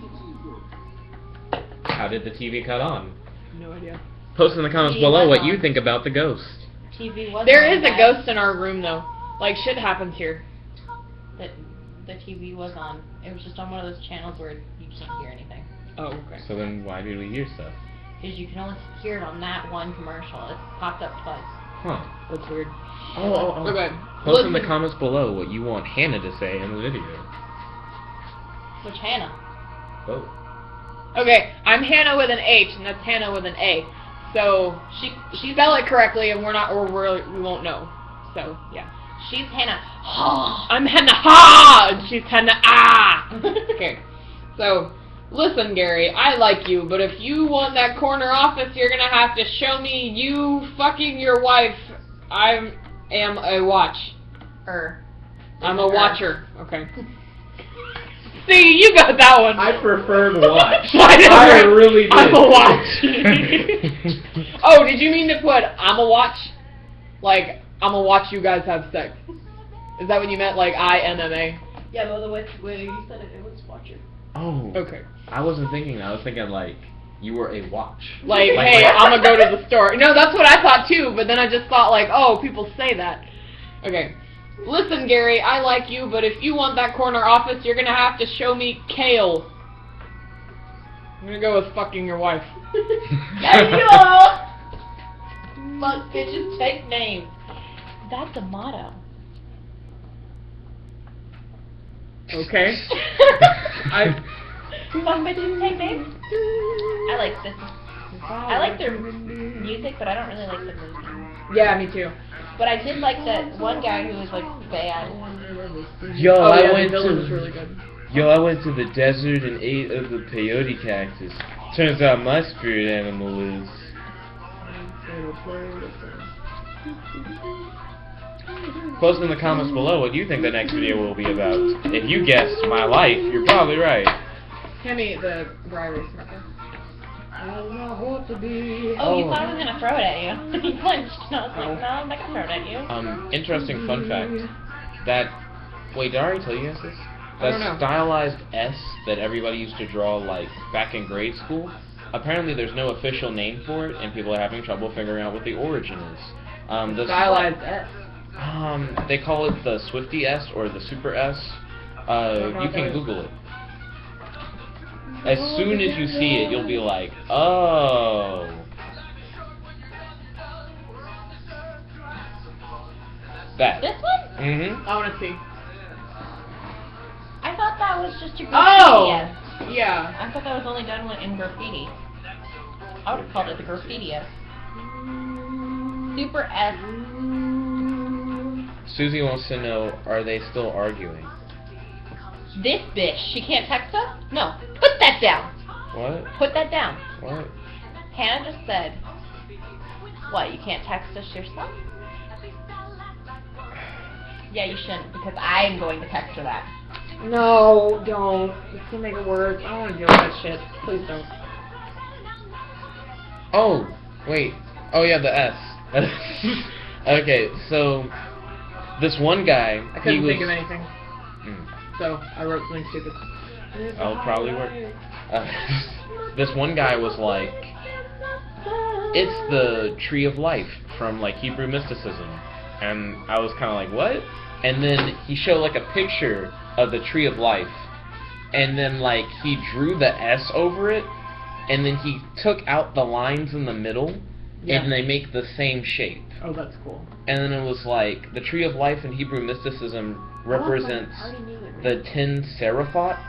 How did the TV cut on? No idea. Post in the comments TV below was what you on. think about the ghost. TV was There on, is a guys. ghost in our room though. Like shit happens here. The TV was on. It was just on one of those channels where you can't hear anything. Oh, okay. So then why did we hear stuff? Because you can only hear it on that one commercial. It popped up twice. Huh. That's weird. Oh. Okay. Post in the Listen. comments below what you want Hannah to say in the video. Which Hannah? Oh. Okay, I'm Hannah with an H, and that's Hannah with an A. So she spell it correctly, and we won't know. So yeah. She's Hannah. I'm Hannah Ha, and she's Hannah Ah. Okay. So listen, Gary, I like you, but if you want that corner office, you're gonna have to show me you fucking your wife. I am a watch. I'm a watcher. Okay. See, you got that one. I preferred watch. I really did. I'm a watch. Oh, did you mean to put I'm a watch? Like, I'm a watch you guys have sex. Is that what you meant? Like, INMA? Yeah, but the way you said it, it was watcher. Oh. Okay. I wasn't thinking that. I was thinking like you were a watch. Like, hey, I'm gonna go to the store. No, that's what I thought too, but then I just thought like, oh, people say that. Okay. Listen, Gary, I like you, but if you want that corner office, you're gonna have to show me kale. I'm gonna go with fucking your wife. There you go. Fuck bitches, take names. That's a motto. Okay. Fuck bitches, take names. I like this. I like their music, but I don't really like the movie. Yeah, me too. But I did like that one guy who was like bad. Yo, Oh, yeah, I went the villain was to really good. the desert and ate of the peyote cactus. Turns out my spirit animal is. Post in the comments below what you think the next video will be about. If you guessed my life, you're probably right. Hand me the dry erase marker. Oh, you thought I was gonna throw it at you. You flinched. And I was like, no, I'm not gonna throw it at you. Interesting fun fact. That wait, did I already tell you guys this? I don't know. That stylized S that everybody used to draw like back in grade school. Apparently, there's no official name for it, and people are having trouble figuring out what the origin is. The Stylized S. They call it the Swifty S or the Super S. You can Google it. As soon as you see it, you'll be like, oh. That. This one? Mm-hmm. I want to see. I thought that was just a graffiti. Oh! S. Yeah. I thought that was only done in graffiti. I would have called it the graffiti S. Super S. Susie wants to know, are they still arguing? This bitch, she can't text us? No. Put that down. What? Put that down. What? Hannah just said, what, you can't text us yourself? Yeah, you shouldn't, because I'm going to text her that. No, don't. It's gonna make it worse. I don't want to deal with that shit. Please don't. Oh, wait. Oh yeah, the S. Okay, so this one guy, I couldn't he was, think of anything, Hmm. so I wrote something stupid. That'll probably work. This one guy was like, it's the tree of life from like Hebrew mysticism, and I was kind of like, what? And then he showed like a picture of the tree of life, and then like he drew the S over it, and then he took out the lines in the middle, and they make the same shape. Oh, that's cool. And then it was like, the tree of life in Hebrew mysticism represents the 10 seraphot,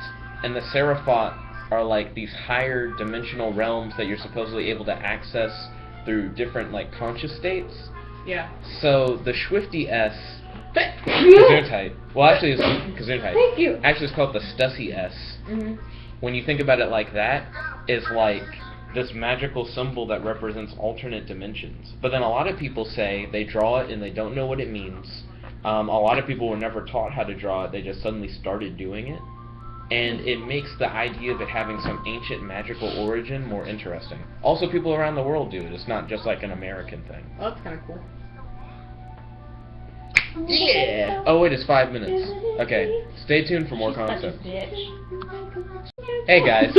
and the seraphot are like these higher dimensional realms that you're supposedly able to access through different like conscious states. Yeah. So the Swifty S, Gesundheit, well actually it's Gesundheit. Thank you. Actually it's called the Stussy S. Mm-hmm. When you think about it like that, it's like this magical symbol that represents alternate dimensions. But then a lot of people say they draw it and they don't know what it means. A lot of people were never taught how to draw it, they just suddenly started doing it. And it makes the idea of it having some ancient magical origin more interesting. Also, people around the world do it. It's not just like an American thing. Oh, that's kind of cool. Yeah! Oh wait, it's 5 minutes. Okay, stay tuned for more She's such a content. bitch. Hey guys,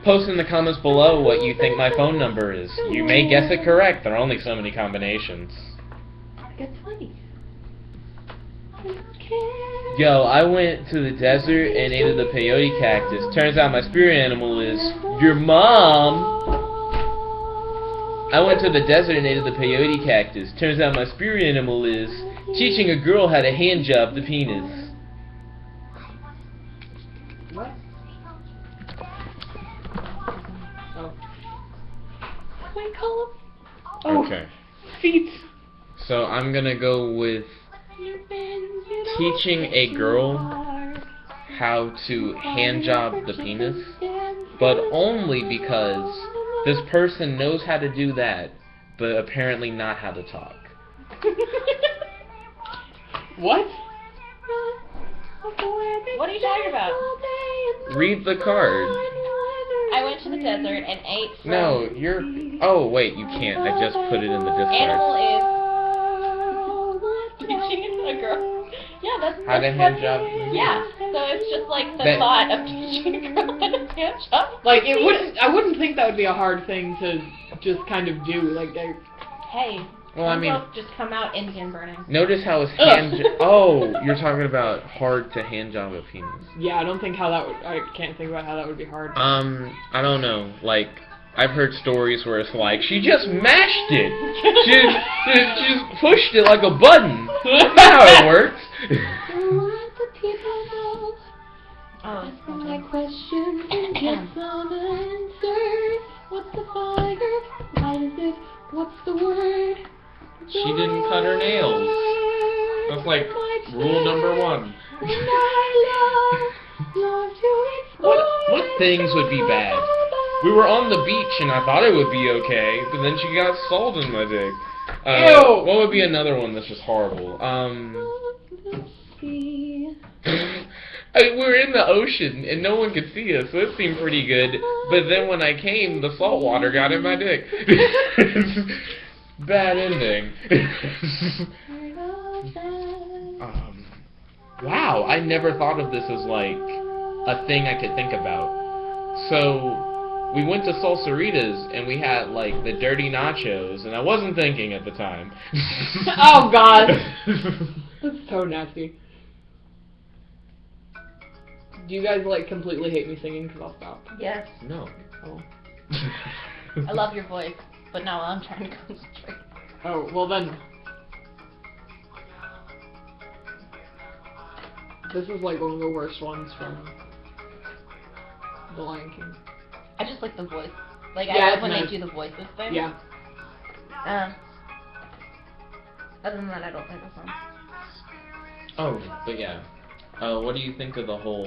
post in the comments below what you think my phone number is. You may guess it correct, there are only so many combinations. That's funny. Yo, I went to the desert and ate of the peyote cactus. Turns out my spirit animal is your mom. I went to the desert and ate of the peyote cactus. Turns out my spirit animal is teaching a girl how to hand job the penis. What? Oh. Wait, call him. Okay. Feet. So I'm gonna go with teaching a girl how to hand job the penis, but only because this person knows how to do that, but apparently not how to talk. What? What are you talking about? Read the card. I went to the desert and ate from... No, you're... Oh, wait, you can't. I just put it in the Discord. Animal is... teaching a girl. Yeah, that's How to hand job? Yeah, so it's just like the That- thought of teaching a girl how to hand job. Like, it wouldn't, I wouldn't think that would be a hard thing to just kind of do. Like, Hey, Well, I some mean, folks just come out Indian burning. notice how his hand. Oh, you're talking about hard to hand job a penis. yeah, I don't think how that would, I can't think about how that would be hard. I don't know. Like, I've heard stories where it's like she just mashed it. She just pushed it like a button. That's how it works. Oh, My question gets some answers. What's the fire? Why is it? What's the word? She didn't cut her nails. That's like rule number 1. What things would be bad? We were on the beach and I thought it would be okay, but then she got salt in my dick. Ew. What would be another one that's just horrible? We were in the ocean and no one could see us, so it seemed pretty good. But then when I came, the salt water got in my dick. Bad ending. Wow, I never thought of this as like a thing I could think about. So we went to Salsaritas and we had like the dirty nachos, and I wasn't thinking at the time. Oh God, that's so nasty. Do you guys like completely hate me singing? Cause I'll stop. yes. No. Oh. I love your voice, but now I'm trying to concentrate. Oh, well then. This is like one of the worst ones from The Lion King. I just like the voice. Like, Yeah, I love it's when nice. they do the voices thing. Yeah. Other than that, I don't like the song. Oh, but yeah. What do you think of the whole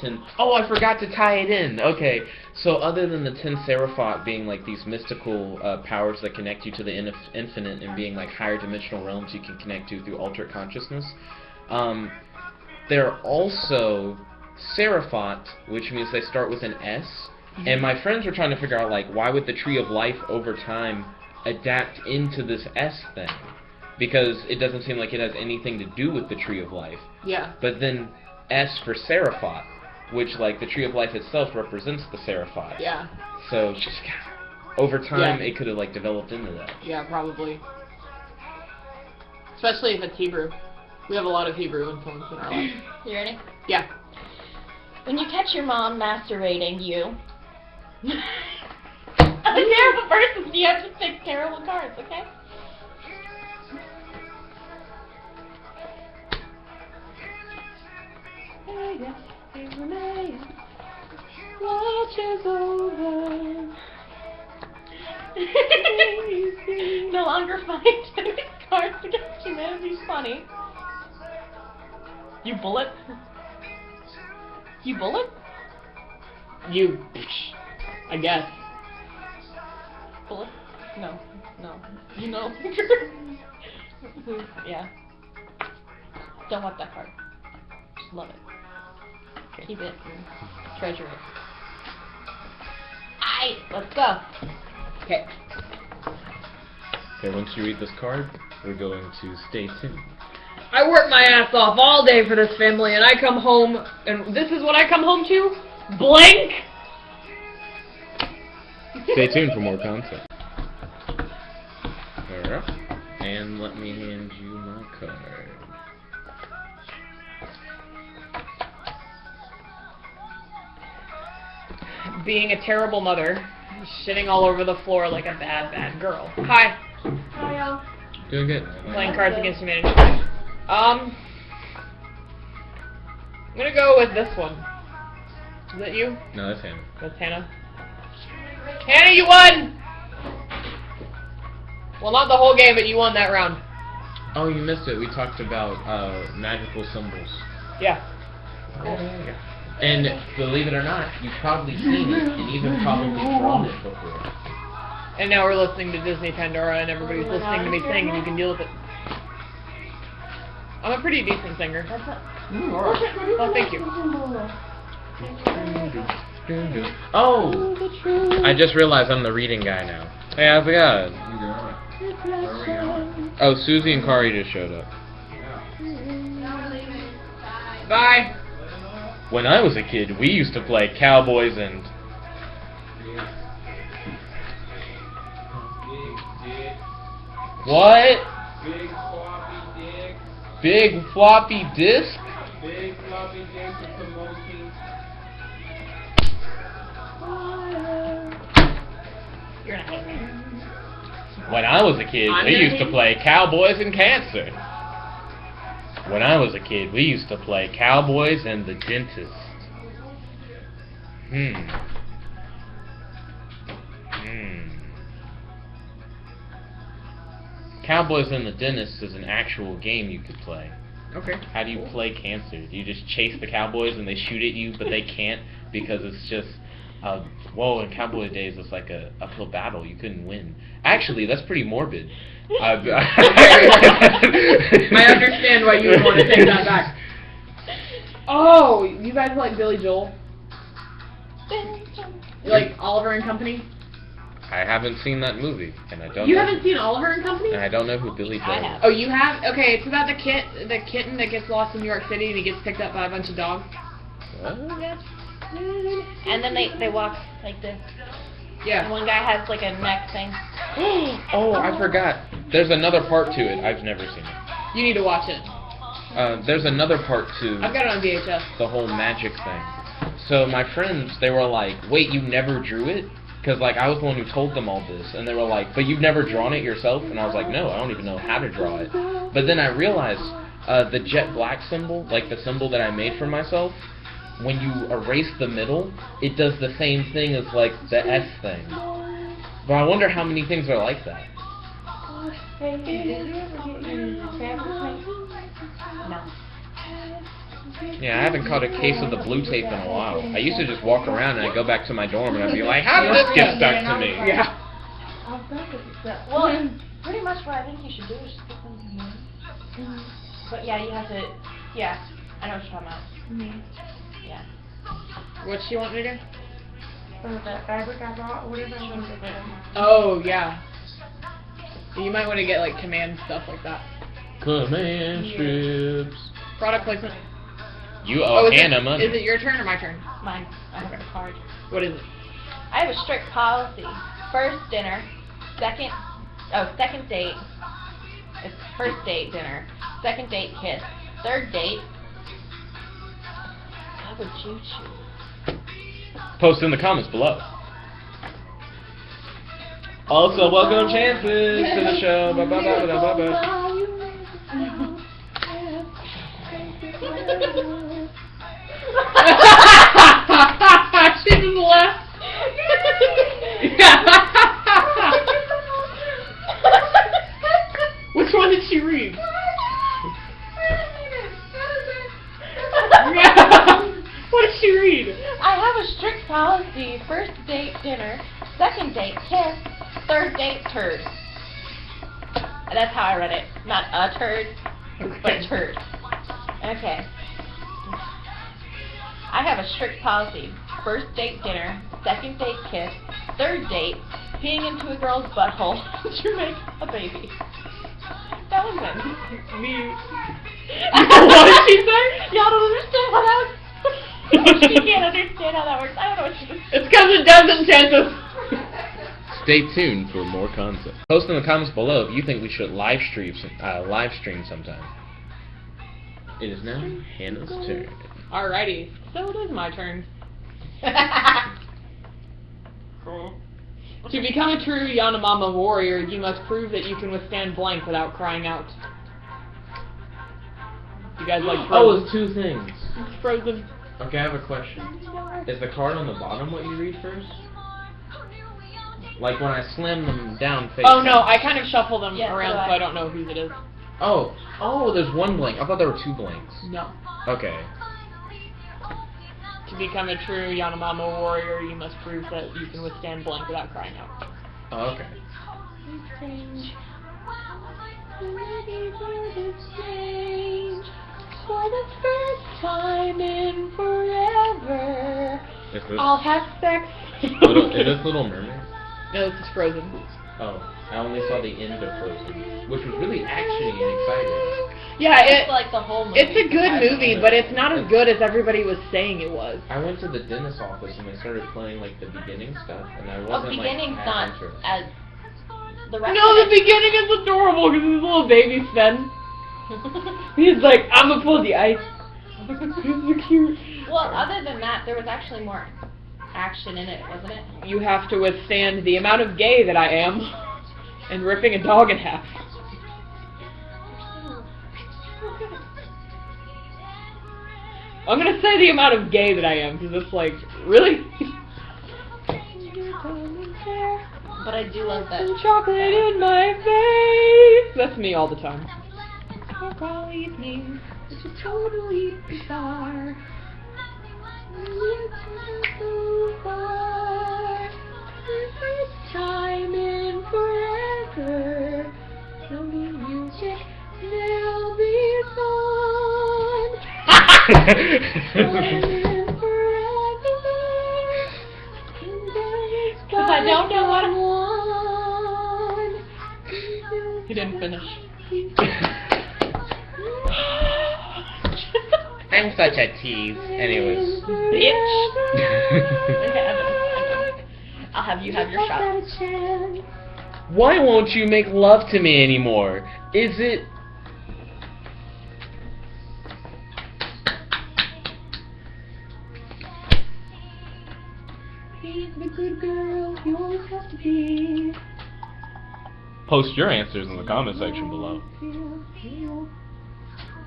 10... Oh, I forgot to tie it in. Okay, so other than the 10 Seraphot being like these mystical powers that connect you to the infinite and being like higher dimensional realms you can connect to through altered consciousness, there are also Seraphot, which means they start with an S. And my friends were trying to figure out like why would the Tree of Life over time adapt into this S thing? Because it doesn't seem like it has anything to do with the Tree of Life. Yeah. But then S for Seraphot, which like the Tree of Life itself represents the Seraphot. Yeah. So over time Yeah. it could have like developed into that. Yeah, probably. Especially if it's Hebrew. We have a lot of Hebrew influence in our life. You ready? Yeah. When you catch your mom masturbating, you... I'm a terrible person, you have to pick terrible cards, okay? Watch is over. No longer find any cards against humanity. Funny. You bullet? You bullet? You. I guess. Bullet? No. No. You know. Yeah. Don't want that card. Just love it. Keep it and treasure it. Aight, let's go. Okay. Okay, once you read this card, we're going to stay tuned. I work my ass off all day for this family, and I come home, and this is what I come home to? Blank! Stay tuned for more content. Alright. And let me hand you my card. Being a terrible mother, shitting all over the floor like a bad, bad girl. Hi. Hi, y'all. Doing good. Playing Cards Against Humanity. I'm gonna go with this one. Is that you? No, that's him. That's Hannah. Hannah, you won! Well, not the whole game, but you won that round. Oh, you missed it. We talked about magical symbols. Yeah. Yeah. And believe it or not, you've probably seen it and even probably thrown it before. And now we're listening to Disney Pandora, and everybody's listening to me sing, and you can deal with it. I'm a pretty decent singer. Oh, thank you. Oh! I just realized I'm the reading guy now. Hey, how's it going? Oh, Susie and Kari just showed up. Bye. When I was a kid, we used to play cowboys and... What? Big floppy dick. Big floppy disk? Big floppy dick with the monkey. You're not hate me. When I was a kid, I'm we gonna used to hate play cowboys and cancer. When I was a kid, we used to play cowboys and the dentist. Cowboys and the Dentist is an actual game you could play. Okay. How do you play cancer? Do you just chase the cowboys and they shoot at you, but they can't because it's just, in cowboy days it's like a uphill battle. You couldn't win. Actually, that's pretty morbid. I understand why you would want to take that back. Oh, you guys like Billy Joel? You like Oliver and Company? I haven't seen that movie, and I don't. You know haven't seen Oliver and Company? And I don't know who Billy Joel is. have. Oh, you have? Okay, it's about the kitten that gets lost in New York City and he gets picked up by a bunch of dogs. What? And then they walk like this. Yeah. And one guy has like a neck thing. Oh, I forgot. There's another part to it. I've never seen it. You need to watch it. There's another part to I've got it on VHS. the whole magic thing. So my friends, they were like, "Wait, you never drew it?" Because like I was the one who told them all this, and they were like, "But you've never drawn it yourself?" And I was like, "No, I don't even know how to draw it." But then I realized the jet black symbol, like the symbol that I made for myself, when you erase the middle, it does the same thing as like the S thing. But I wonder how many things are like that. No. Yeah, I haven't caught a case of the blue tape in a while. I used to just walk around and I'd go back to my dorm and I'd be like, how did this get stuck to me? Yeah. Well, pretty much what I think you should do is just put them in here. But yeah, you have to. Yeah, I know what you're talking about. Yeah. What she want me to do? From the fabric I bought, whatever I want to do. Oh, yeah. You might want to get like command stuff like that. Command strips. Product placement. You owe is Hannah it, money. Is it your turn or my turn? Mine. I have a card. What is it? I have a strict policy. First dinner, second date. It's first date dinner, second date kiss, third date. What would you choose? Post in the comments below. Also, welcome Chances to the show. Bye bye bye bye bye bye. She just left. Which one did she read? What did she read? I have a strict policy. First date dinner, second date kiss, third date turd. And that's how I read it. Not a turd, but turd. Okay. I have a strict policy. First date dinner, second date kiss, third date peeing into a girl's butthole to make a baby. That was it. Me. What did she say? Y'all don't understand how that works. She can't understand how that works. I don't know what she was. It's because it doesn't, Chances. Stay tuned for more content. Post in the comments below if you think we should live stream sometime. It is now Hannah's turn. Alrighty, so it is my turn. To become a true Yanomama warrior, you must prove that you can withstand blank without crying out. You guys like Frozen? Oh, it's 2 things. Frozen. Okay, I have a question. Is the card on the bottom what you read first? Like when I slam them down face Oh no, down. I kind of shuffle them Yeah, around so so I don't know whose it is. Oh, there's 1 blank. I thought there were 2 blanks. No. Okay. To become a true Yanomama warrior, you must prove that you can withstand blank without crying out. Oh, okay. For the first time in forever, Is this, I'll have sex. is this Little Mermaid? No, this is Frozen. Oh, I only saw the end of Frozen, which was really actiony and exciting. Yeah, It's like the whole movie. it's a good movie, but it's not as good as everybody was saying it was. I went to the dentist's office and they started playing like the beginning stuff, and I Well, wasn't beginning's like not interested. as the rest No, of the it. beginning is adorable because his little baby Sven. He's like, I'm gonna pull the ice. He's so cute. Well, other than that, there was actually more action in it, wasn't it? You have to withstand the amount of gay that I am and ripping a dog in half. I'm gonna say the amount of gay that I am because it's like, really? But I do love that. Chocolate in my face. That's me all the time. All evening, it's a totally bizarre. First time in forever. No new music, there'll be fun. Because I don't know what He didn't finish. I'm such a tease. Anyways. bitch. I'll have you have your shot. Why won't you make love to me anymore? Is it... The good girl you always have to be. Post your answers in the comment section below.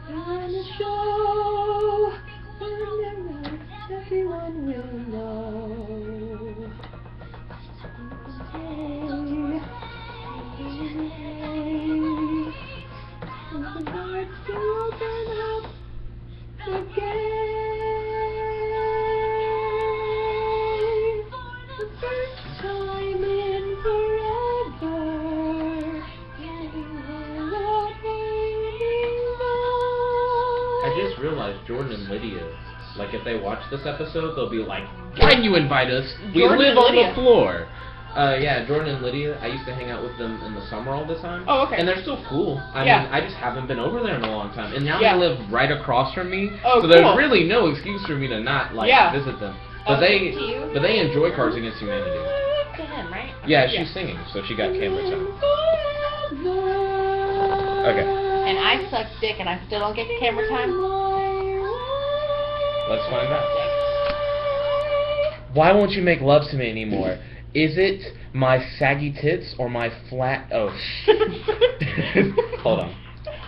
On the show, everyone will know. The birds will open up again. The first time in forever. I just realized Jordan and Lydia, like if they watch this episode, they'll be like, why'd you invite us? We Jordan live and on Lydia. the floor. Yeah, Jordan and Lydia, I used to hang out with them in the summer all the time. Oh, okay. And they're still cool. I Yeah. mean, I just haven't been over there in a long time. And now Yeah. they live right across from me, Oh, so there's cool. really no excuse for me to not, like, Yeah. visit them. But Oh, they to you? but they enjoy Cards Against Humanity. To him, right? Yeah, Yeah. she's singing, so she got camera time. Okay, And I suck dick and I still don't get camera time? let's find out. Why won't you make love to me anymore? Is it my saggy tits or my flat... Oh. Hold on.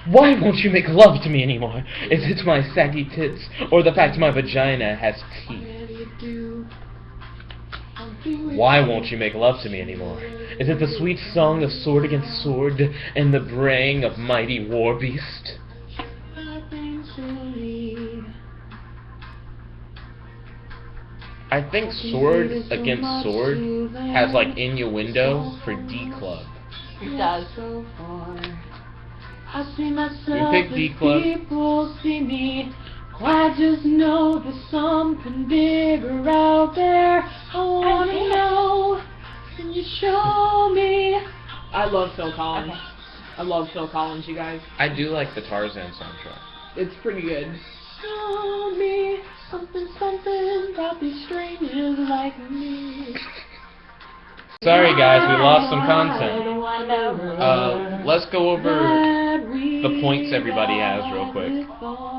Why won't you make love to me anymore? Is it my saggy tits or the fact my vagina has teeth? Why won't you make love to me anymore? Is it the sweet song of sword against sword and the braying of mighty war beast? I think sword against sword has like innuendo for D Club. It does. We picked D Club. People see me. I just know there's something bigger out there. I wanna know. Can you show me? I love Phil Collins. Okay. I love Phil Collins, you guys. I do like the Tarzan soundtrack. It's pretty good. Show me something about these strangers like me. Sorry guys, we lost some content. know. Let's go over the points everybody has real quick.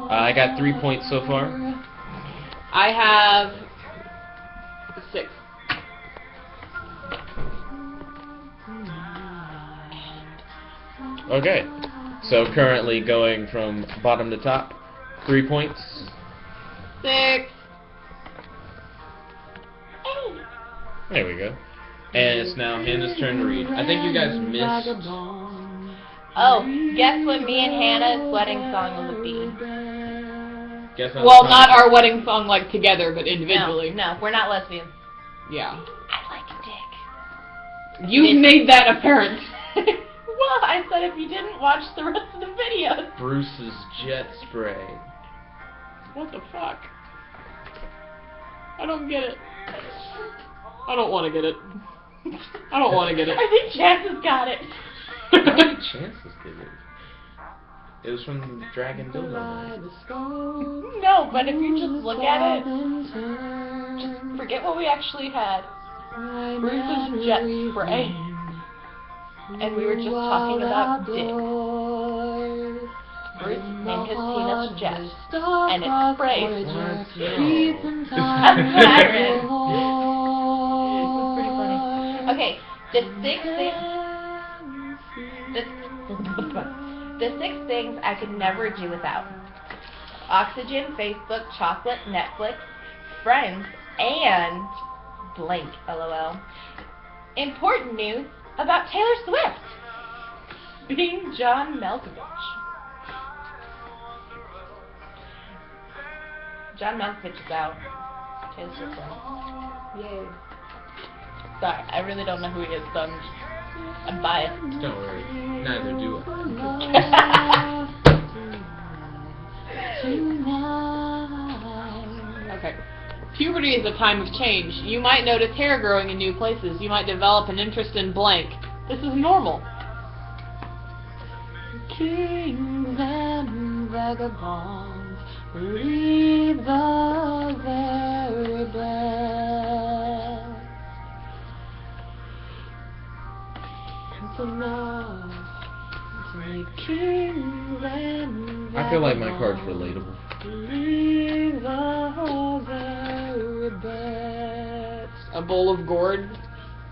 I got 3 points so far. I have 6. Okay, so currently going from bottom to top, 3 points. 6. There we go. And it's now Hannah's turn to read. I think you guys missed. Oh, guess what me and Hannah's wedding song would be? Guess Well, not our wedding song like together, but individually. No, we're not lesbians. Yeah. I like dick. You made that apparent. Well, I said if you didn't watch the rest of the video. Bruce's jet spray. What the fuck? I don't get it. I don't want to get it. I don't want to get it. I think Chance has got it. How many chances did it? It was from Dragon Dildo. No, but if you just look at it, just forget what we actually had. Bruce's jet spray. And we were just talking about dick. Bruce named his penis Jet. And it sprays. That's Siren. This is pretty funny. Okay, the six things I could never do without. Oxygen, Facebook, chocolate, Netflix, friends, and blank, LOL. Important news about Taylor Swift being John Malkovich. John Malkovich is out. Taylor Swift won. Yay. Sorry, I really don't know who he is, so I'm biased. Don't worry, neither do Okay. Puberty is a time of change. You might notice hair growing in new places. You might develop an interest in blank. This is normal. Kings and vagabonds leave the very best. It's enough to make kings and I feel like my card's relatable. leave the very best. A bowl of gourd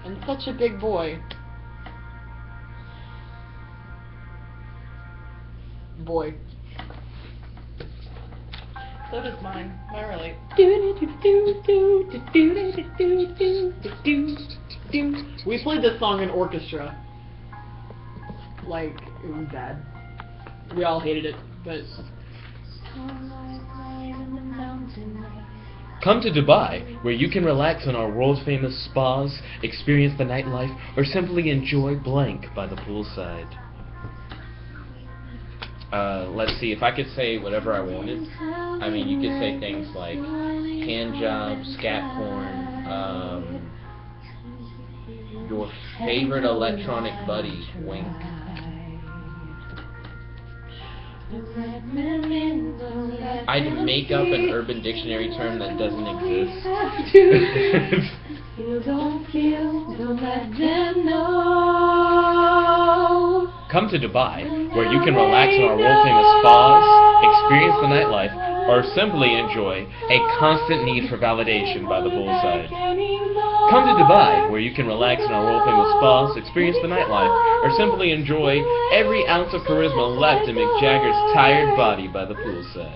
and such a big boy. Boy. So does mine. Not really. We played this song in orchestra. Like, it was bad. We all hated it, but... Come to Dubai, where you can relax in our world-famous spas, experience the nightlife, or simply enjoy blank by the poolside. Let's see, if I could say whatever I wanted, I mean, you could say things like hand jobs, scat porn, your favorite electronic buddy, wink. I'd make up an Urban Dictionary term that doesn't exist. Come to Dubai, where you can relax in our world-famous spas, experience the nightlife, or simply enjoy a constant need for validation by the poolside. Come to Dubai, where you can relax in our world-famous spas, experience the nightlife, or simply enjoy every ounce of charisma left in Mick Jagger's tired body by the poolside.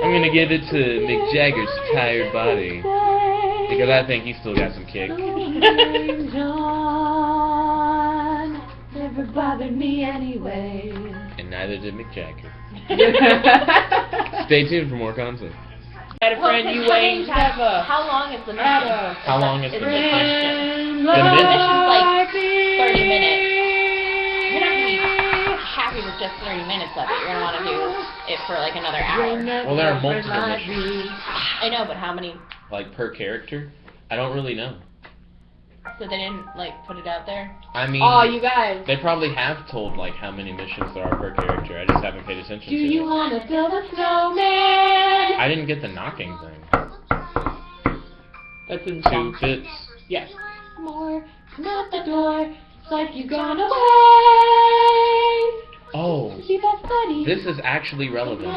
I'm gonna give it to Mick Jagger's tired body, because I think he's still got some kick. Never bothered me anyway. And neither did Mick Jagger. Stay tuned for more content. I had a friend you wait. How long is the mission? How long is Is the the mission? question. The The mission? mission's like 30 minutes. You're not going to be happy with just 30 minutes of it. You're going to want to do it for like another hour. Well, there are multiple missions. I know, but how many? Like, per character? I don't really know. So they didn't like put it out there? I mean, Oh, you guys. they probably have told, like, how many missions there are per character. I just haven't paid attention to it. Want to build a snowman? I didn't get the knocking thing. That's in 2 song. bits. Yes. More, come out the door. It's like you've gone away. Oh, See that buddy? this is actually relevant.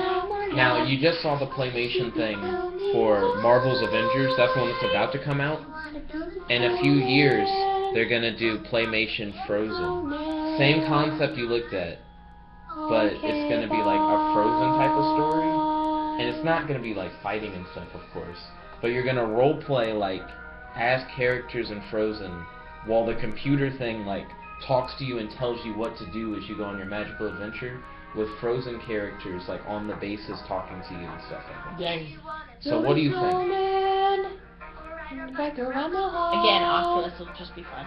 Now, you just saw the Playmation thing for Marvel's Avengers. That's the one that's about to come out. In a few years, they're going to do Playmation Frozen. Same concept you looked at, but it's going to be like a Frozen type of story. And it's not going to be like fighting and stuff, of course. But you're going to role play like as characters in Frozen while the computer thing like talks to you and tells you what to do as you go on your magical adventure, with Frozen characters like on the bases talking to you and stuff like that. Dang. So what do you think? Again, Oculus will just be fun.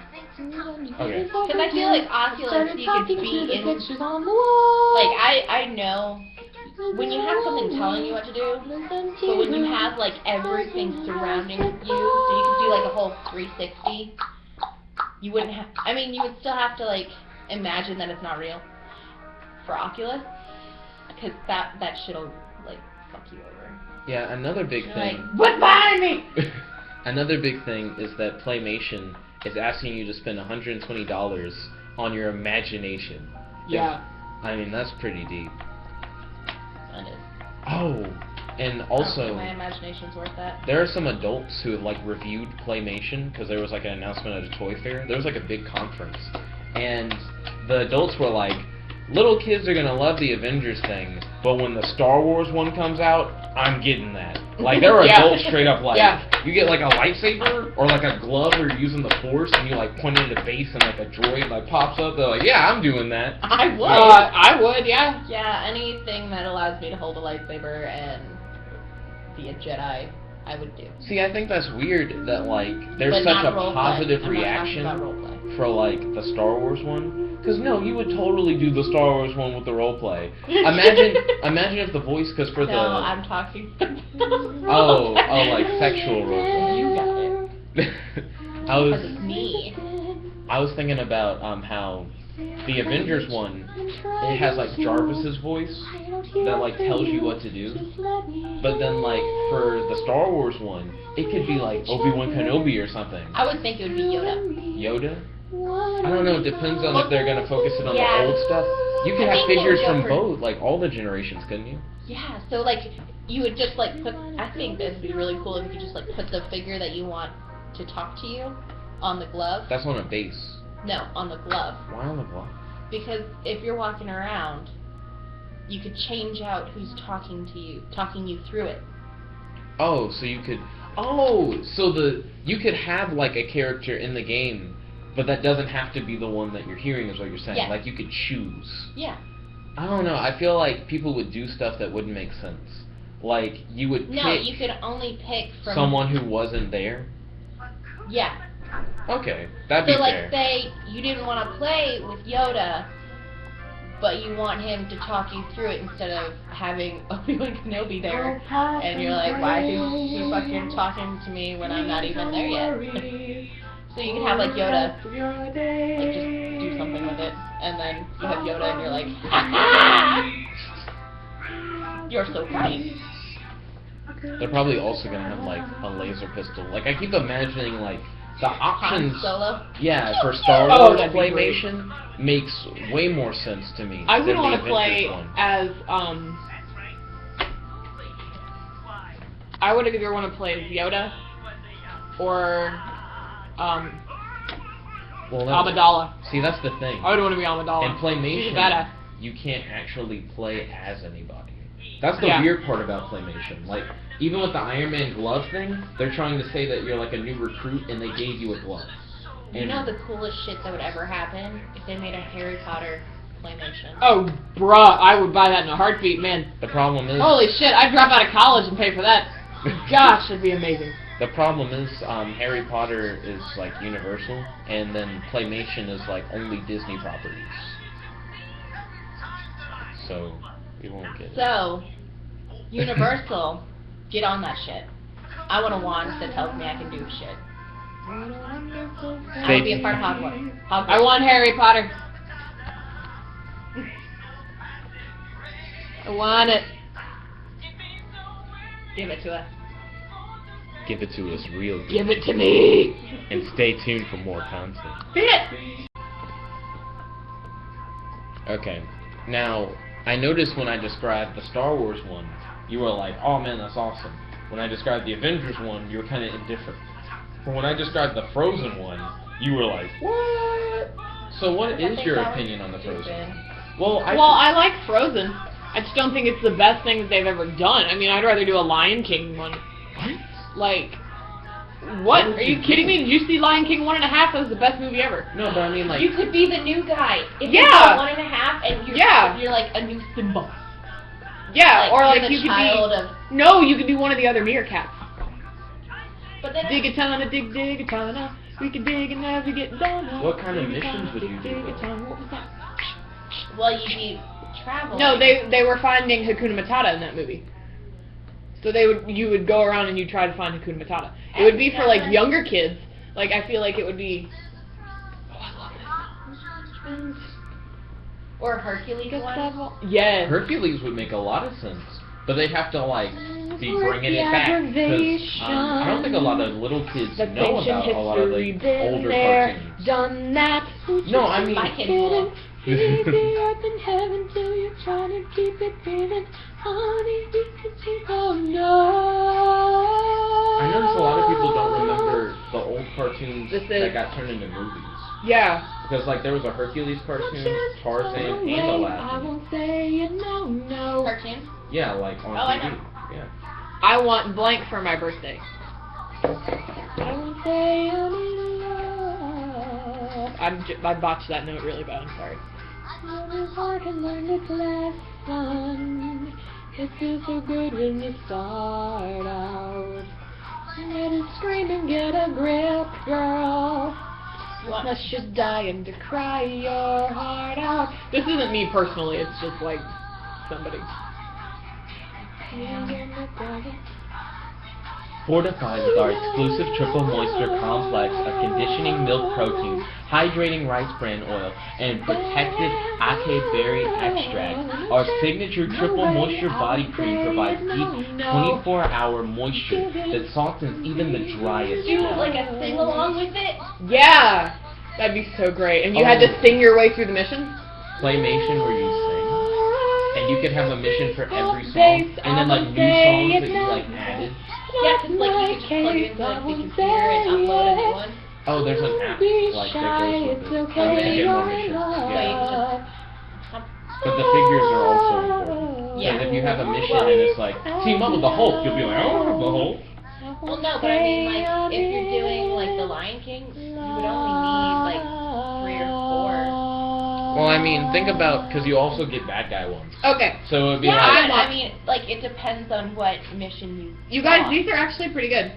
Okay. Because I feel like Oculus, you could be in... Like, I know when you have something telling you what to do, but when you have, like, everything surrounding you, so you could do, like, a whole 360, you wouldn't have... I mean, you would still have to, like, imagine that it's not real. for Oculus, because that shit'll like fuck you over. Yeah, another big You're thing. like, what's behind me? Another big thing is that Playmation is asking you to spend $120 on your imagination. Yeah. I mean, that's pretty deep. That is. Oh, and I don't also, think my imagination's worth that. there are some adults who have, like, reviewed Playmation because there was, like, an announcement at a toy fair. There was, like, a big conference. And the adults were like, little kids are going to love the Avengers thing, but when the Star Wars one comes out, I'm getting that. Like, there were Yeah. adults straight up like, Yeah. you get, like, a lightsaber or, like, a glove where you're using the Force and you, like, point it into base and, like, a droid, like, pops up. They're like, yeah, I'm doing that. I would. I would, yeah. Yeah, anything that allows me to hold a lightsaber and be a Jedi, I would do. See, I think that's weird that, like, there's But such not a roleplay. positive I'm not talking reaction about roleplay. for, like, the Star Wars one. Because, no, you would totally do the Star Wars one with the roleplay. Imagine if the voice, because for No, the... I'm talking. Oh, like sexual roleplay. You got it. I Because it's me. was thinking about how the Avengers one, it has like Jarvis's voice that like tells you what to do. But then like for the Star Wars one, it could be like Obi-Wan Kenobi or something. I would think it would be Yoda. Yoda? I don't know, it depends on if they're gonna focus it on Yeah. the old stuff. You could I have think they figures would go from for- both, like all the generations, couldn't you? Yeah, so like you would just like put. I think this would be really cool if you could just like put the figure that you want to talk to you on the glove. That's on a base. No, on the glove. Why on the block? Because if you're walking around, you could change out who's talking to you, talking you through it. Oh, so you could. Oh, so you could have like a character in the game, but that doesn't have to be the one that you're hearing, is what you're saying. Yeah. Like you could choose. Yeah. I don't know. I feel like people would do stuff that wouldn't make sense. Like you would No, pick you could only pick from someone who wasn't there. Yeah. Okay, that'd be So like fair. say you didn't want to play with Yoda, but you want him to talk you through it instead of having Obi-Wan Kenobi there, and you're like, why is he fucking talking to me when I'm not even there yet? So you could have like Yoda, like just do something with it, and then you have Yoda and you're like, ha ha! You're so funny. They're probably also gonna have like a laser pistol. Like I keep imagining like the options. Han Solo. Yeah, for Star Oh, Wars that'd be great. Playmation makes way more sense to me. I than would the want to Avengers play one. as, I would either want to play as Yoda or, Well, Amidala. See, that's the thing. I would want to be Amidala. In She's Playmation, a badass. you can't actually play as anybody. That's the Yeah. weird part about Playmation. Like, even with the Iron Man glove thing, they're trying to say that you're like a new recruit and they gave you a glove. You know the coolest shit that would ever happen if they made a Harry Potter Playmation. Oh, bruh, I would buy that in a heartbeat, man. The problem is... Holy shit, I'd drop out of college and pay for that. Gosh, that'd be amazing. The problem is, Harry Potter is like Universal, and then Playmation is like only Disney properties. So, we won't get it. So, Universal, get on that shit. I want a wand that tells me I can do shit. I want to be a part of Hogwarts. I want Harry Potter. I want it. Give it to us. Give it to us real good. Give it to me. And stay tuned for more content. It. Okay. Now, I noticed when I described the Star Wars one, you were like, oh man, that's awesome. When I described the Avengers one, you were kind of indifferent. But when I described the Frozen one, you were like, what? So what is your opinion on the Frozen? Well, I like Frozen. I just don't think it's the best thing that they've ever done. I mean, I'd rather do a Lion King one. What? Like, what? Are you kidding me? Did you see Lion King 1.5? That was the best movie ever. No, but I mean like... You could be the new guy. If Yeah. you're 1.5 and you're, Yeah. you're like a new Simba. Yeah, or like you're the you could child be... of. No, you could be one of the other meerkats. But then Dig a ton, dig a ton, we can dig and never get done. What kind of missions would you do, Dig a though? ton. What was that? well, you'd be traveling. No, they were finding Hakuna Matata in that movie. So you would go around and you try to find Hakuna Matata. It would be for like younger kids. Like I feel like it would be. Oh, I love this. Or a Hercules one. Yes. Hercules would make a lot of sense, but they'd have to like be bringing it back because I don't think a lot of little kids know about a lot of the older cartoons. Done that. No, I mean. My kids will. Leave the earth and heaven till you're trying to keep it breathing. Honey, oh no. I notice a lot of people don't remember the old cartoons that got turned into movies. Yeah. Because like there was a Hercules cartoon, Tarzan, and I Aladdin. won't say it, no. Cartoon? Yeah, like on Oh, I TV. know. Yeah. I want blank for my birthday. I won't say I need love. I botched that note really bad, I'm sorry. Your heart can learn its lesson. It feels so good when you start out. Let it scream and get a grip, girl. Unless you're dying to cry your heart out. This isn't me personally, it's just like somebody. Fortified with our exclusive triple moisture complex of conditioning milk protein, hydrating rice bran oil, and protected acai berry extract, our signature triple moisture body cream provides deep 24-hour moisture that softens even the driest Do skin. like a sing along with it? Yeah! That'd be so great. And you had to sing your way through the mission? Claymation where you sing, and you could have a mission for every song, and then like new songs that you like added. Yeah, because like you could just plug it into like, the computer and upload a new one. Oh, there's an app like that goes with it. So you can get more missions. Yeah. But the figures are also important. Yeah. Because if you have a mission and it's like, team up with the Hulk, you'll be like, I don't have the Hulk. Well, no, but I mean, like, if you're doing, like, the Lion King, you would only need, like, 3 or 4. Well, I mean, think about, because you also get bad guy ones. Okay. So it'd be Yeah, like, but, I mean, like, it depends on what mission You guys, want. these are actually pretty good.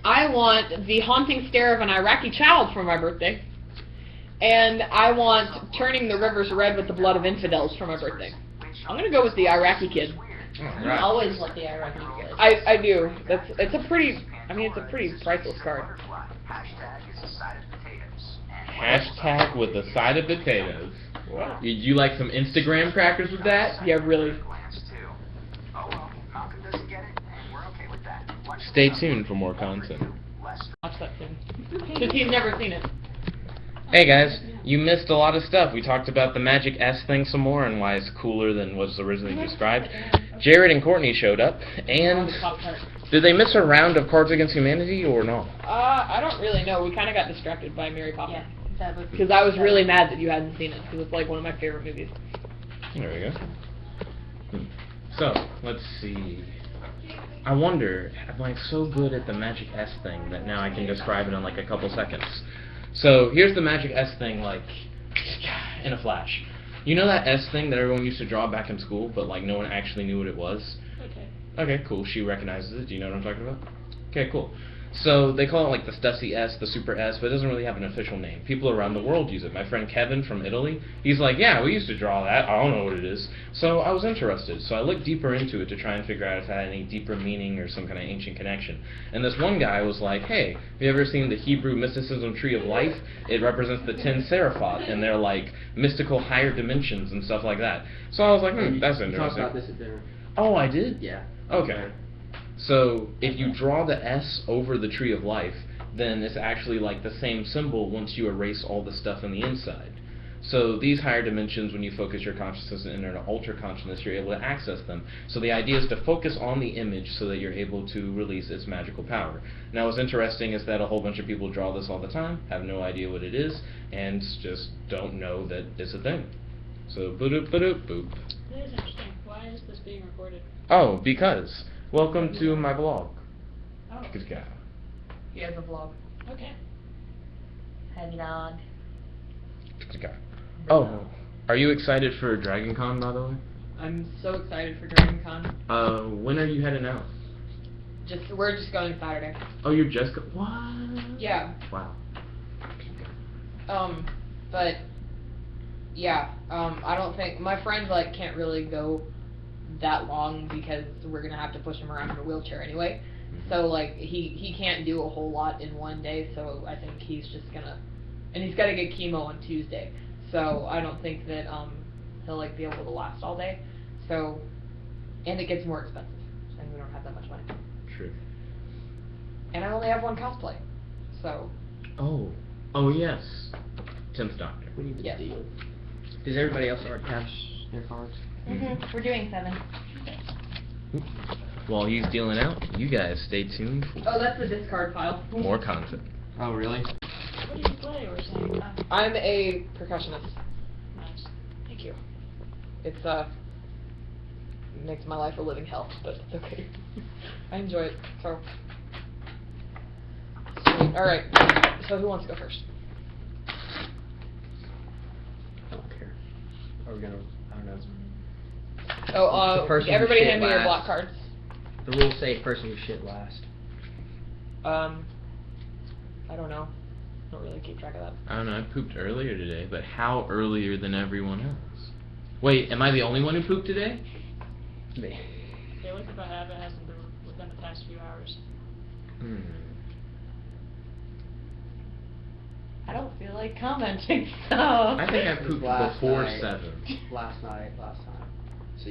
I want the haunting stare of an Iraqi child for my birthday. And I want turning the rivers red with the blood of infidels for my birthday. I'm going to go with the Iraqi kid. You always want the Iraqi kid. I do. It's a pretty priceless card. hashtag with a side of potatoes. You like some Instagram crackers with that? Yeah, really. Stay tuned for more content. Watch that soon. Because he's never seen it. Hey guys, you missed a lot of stuff. We talked about the Magic S thing some more and why it's cooler than was originally described. Jared and Courtney showed up, and did they miss a round of Cards Against Humanity or no? I don't really know. We kind of got distracted by Mary Poppins. Yeah, because I was really mad that you hadn't seen it, because it's like one of my favorite movies. There we go. So, let's see. I wonder, am I so good at the Magic S thing that now I can describe it in like a couple seconds? So, here's the Magic S thing, like, in a flash. You know that S thing that everyone used to draw back in school, but like no one actually knew what it was? Okay. Okay, cool. She recognizes it. Do you know what I'm talking about? Okay, cool. So they call it like the Stussy S, the Super S, but it doesn't really have an official name. People around the world use it. My friend Kevin from Italy, he's like, yeah, we used to draw that. I don't know what it is. So I was interested. So I looked deeper into it to try and figure out if it had any deeper meaning or some kind of ancient connection. And this one guy was like, hey, have you ever seen the Hebrew mysticism tree of life? It represents the 10 Seraphot, and they're like mystical higher dimensions and stuff like that. So I was like, that's interesting. You talked about this at dinner. Oh, I did? Yeah. Okay. So, if you draw the S over the Tree of Life, then it's actually like the same symbol once you erase all the stuff on the inside. So, these higher dimensions, when you focus your consciousness and enter an ultra consciousness, you're able to access them. So, the idea is to focus on the image so that you're able to release its magical power. Now, what's interesting is that a whole bunch of people draw this all the time, have no idea what it is, and just don't know that it's a thing. So, boop, boop, boop. That is interesting. Why is this being recorded? Oh, because. Welcome to my vlog. Oh. Good guy. He has a vlog. Okay. Vlog. Good guy. Oh, are you excited for Dragon Con, by the way? I'm so excited for Dragon Con. When are you heading out? We're just going Saturday. Oh, you're just what? Yeah. Wow. But yeah, I don't think my friends like can't really go that long because we're gonna have to push him around in a wheelchair anyway. So like he can't do a whole lot in one day. So I think he's just gonna, and he's got to get chemo on Tuesday. So I don't think that to like be able to last all day. So, and it gets more expensive, and we don't have that much money. True. And I only have one cosplay, so. Oh yes. Tim's doctor. We need to Yes. deal. Does everybody else already have their cards? We're doing 7. While he's dealing out, you guys stay tuned for Oh, that's the discard pile. more content. Oh, really? What do you play or something? I'm a percussionist. Nice. Thank you. It's makes my life a living hell, but it's okay. I enjoy it. So. Sweet. All right. So who wants to go first? I don't care. Are we gonna? I don't know. Oh, The person who everybody shit hand me your last. block cards. The rules say person who shit last. I don't know. Don't really keep track of that. I don't know, I pooped earlier today, but how earlier than everyone else? Wait, am I the only one who pooped today? Me. Yeah, what if I have it hasn't been within the past few hours? I don't feel like commenting, so. I think I pooped Last before night. 7. Last time. So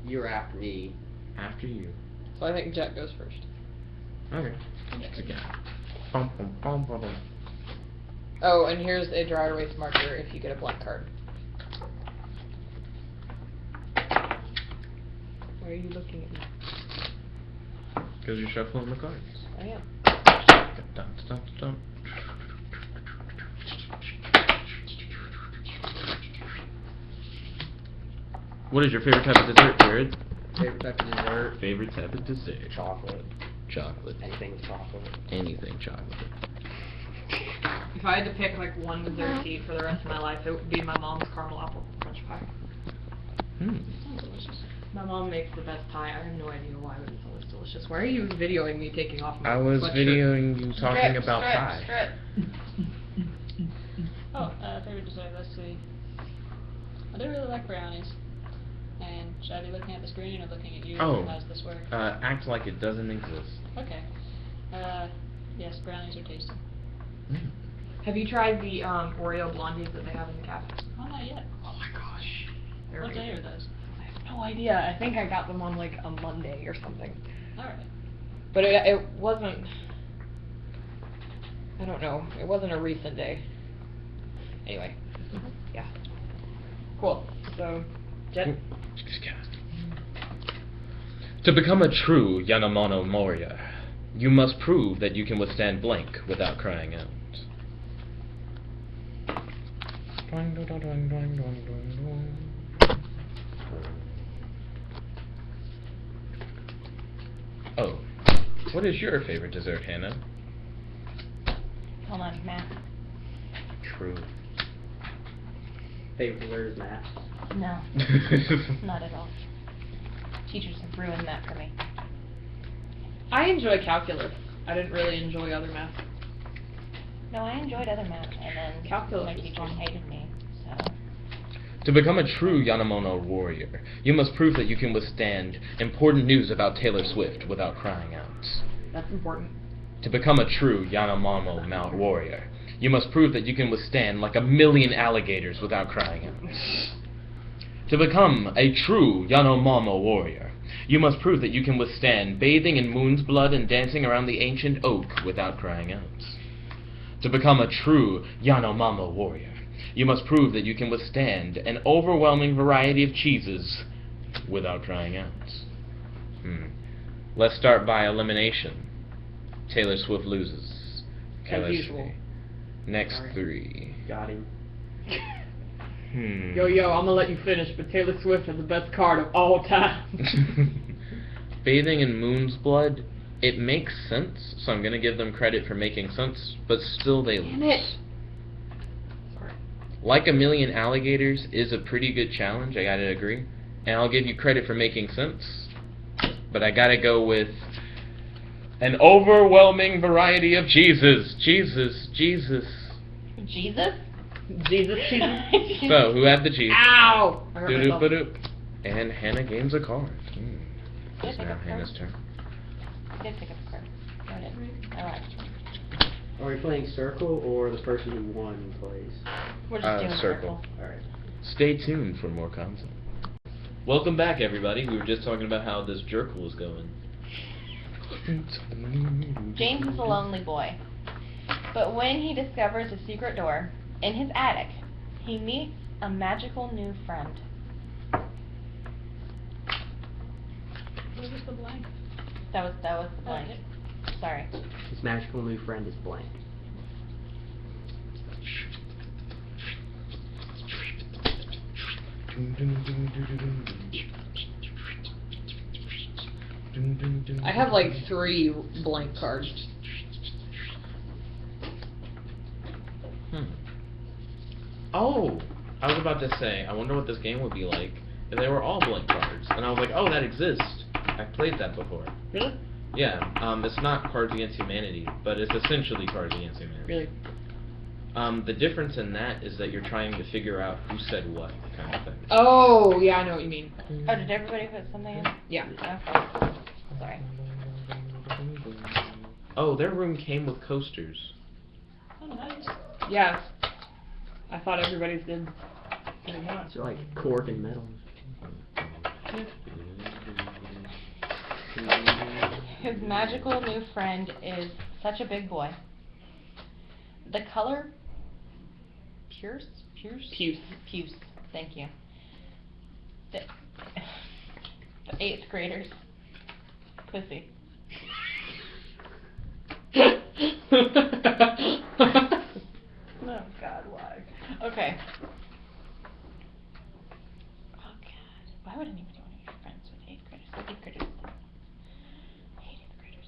you were after me. After you. So I think Jack goes first. Okay. Again. Bum, bum, bum, bum, bum. Oh, and here's a dry erase marker if you get a blank card. Why are you looking at me? Because you're shuffling the cards. I am. Dun, dun, dun. What is your favorite type of dessert, Jared? Favorite type of dessert? Favorite type of dessert? Chocolate. Chocolate. Anything with chocolate. Anything chocolate. If I had to pick like one dessert to eat for the rest of my life, it would be my mom's caramel apple crunch pie. Delicious. My mom makes the best pie. I have no idea why, but it's always delicious. Why are you videoing me taking off my I was sweatshirt? videoing you talking about pie. Strip. Oh, favorite dessert, let's see. I do really like brownies. And should I be looking at the screen or looking at you? Oh. How does this work? Act like it doesn't exist. Okay. Yes, brownies are tasty. Have you tried the Oreo blondies that they have in the cafe? Oh, not yet. Oh my gosh. They're What day amazing. are those? I have no idea. I think I got them on like a Monday or something. Alright. But it wasn't, I don't know, it wasn't a recent day. Anyway, yeah. Cool. So, Jet? To become a true Yanamono warrior, you must prove that you can withstand blank without crying out. Oh, what is your favorite dessert, Hannah? Hold on, Matt. True. Favorite dessert is math. No, not at all. Teachers have ruined that for me. I enjoy calculus. I didn't really enjoy other math. No, I enjoyed other math, and then Calculus my is teachers fun. hated me, so. To become a true Yanamono warrior, you must prove that you can withstand important news about Taylor Swift without crying out. That's important. To become a true Yanamono Mount warrior, you must prove that you can withstand like 1,000,000 alligators without crying out. To become a true Yanomamo warrior, you must prove that you can withstand bathing in moon's blood and dancing around the ancient oak without crying out. To become a true Yanomamo warrior, you must prove that you can withstand an overwhelming variety of cheeses without crying out. Let's start by elimination. Taylor Swift loses. As usual. Next Sorry. 3. Got him. Yo, I'm gonna let you finish, but Taylor Swift is the best card of all time. Bathing in moon's blood, it makes sense, so I'm going to give them credit for making sense, but still they lose. Damn it. Sorry. Like 1,000,000 alligators is a pretty good challenge, I gotta agree. And I'll give you credit for making sense, but I gotta go with an overwhelming variety of cheeses. Jesus. Jesus? Jesus cheese. So, who had the cheese? Ow! I hurt myself. Doop-a-doop. And Hannah gains a card. Did I It's pick now up a Hannah's card? turn. I did pick up a card. No, I didn't. I lied. Are we playing circle or the person who won plays? We're just doing Circle. Alright. Stay tuned for more content. Welcome back, everybody. We were just talking about how this jerk was going. James is a lonely boy. But when he discovers a secret door in his attic, he meets a magical new friend. What was the blank? That was the blank. Okay. Sorry. His magical new friend is blank. I have like 3 blank cards. Oh, I was about to say, I wonder what this game would be like if they were all blank cards. And I was like, oh, that exists. I've played that before. Really? Yeah, it's not Cards Against Humanity, but it's essentially Cards Against Humanity. Really? The difference in that is that you're trying to figure out who said what, kind of thing. Oh, yeah, I know what you mean. Oh, did everybody put something in? Yeah. Okay. Sorry. Oh, their room came with coasters. Oh, nice. Yeah. I thought everybody's did. It's like cork and metal. His magical new friend is such a big boy. The color Puce. Thank you. The 8th graders. Pussy. Oh God, why? Okay. Oh God, why would anybody want to be friends with 8th graders? 8th graders. I hate 8th graders.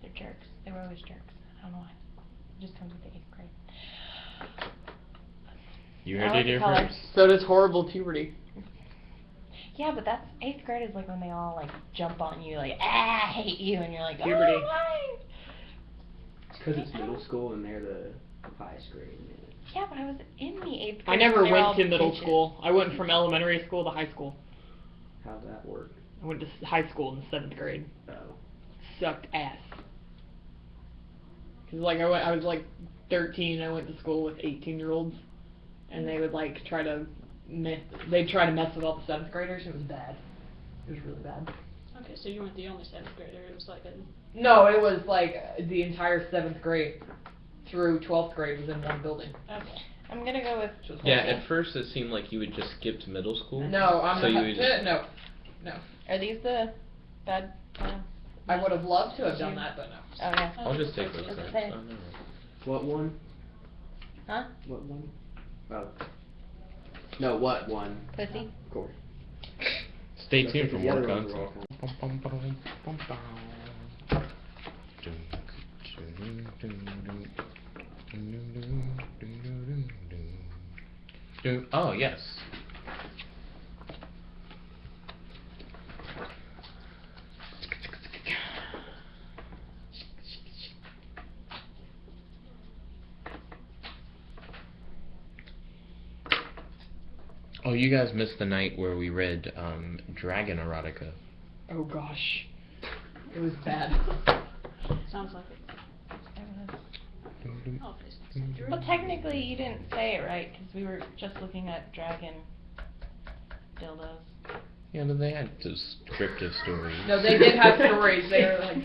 They're jerks. They were always jerks. I don't know why. It just comes with the 8th grade. You I heard like it the here color. first. So does horrible puberty. Yeah, but that's 8th grade is like when they all like jump on you, like I hate you, and you're like, Puberty. oh why? It's because it's middle school and they're the highest grade. Yeah, but I was in the 8th grade. I never when they were all went to middle bitches. school. I went from elementary school to high school. How'd that work? I went to high school in the 7th grade. Oh. Sucked ass. Cause like I was like 13. I went to school with 18-year-olds, and they would like try to mess with all the 7th graders. It was bad. It was really bad. Okay, so you weren't the only 7th grader. It was like a... No, it was like the entire 7th grade through 12th grade was in one building. Okay. I'm gonna go with. Yeah, at first it seemed like you would just skip to middle school. No, I'm so not. you would just, No. Are these the bad plans? I would have loved to have done that, but no. Oh yeah. I'll just take those What's it cards. say? Oh, no. What one? Huh? What one? Oh. No, what one? Pussy. Of course. Stay I tuned think for the more other ones content. were all Oh, yes. Oh, you guys missed the night where we read Dragon Erotica. Oh gosh. It was bad. Sounds like it. Oh, please. Well, technically, you didn't say it right because we were just looking at dragon dildos. Yeah, but they had descriptive stories. No, they did have stories. They were like,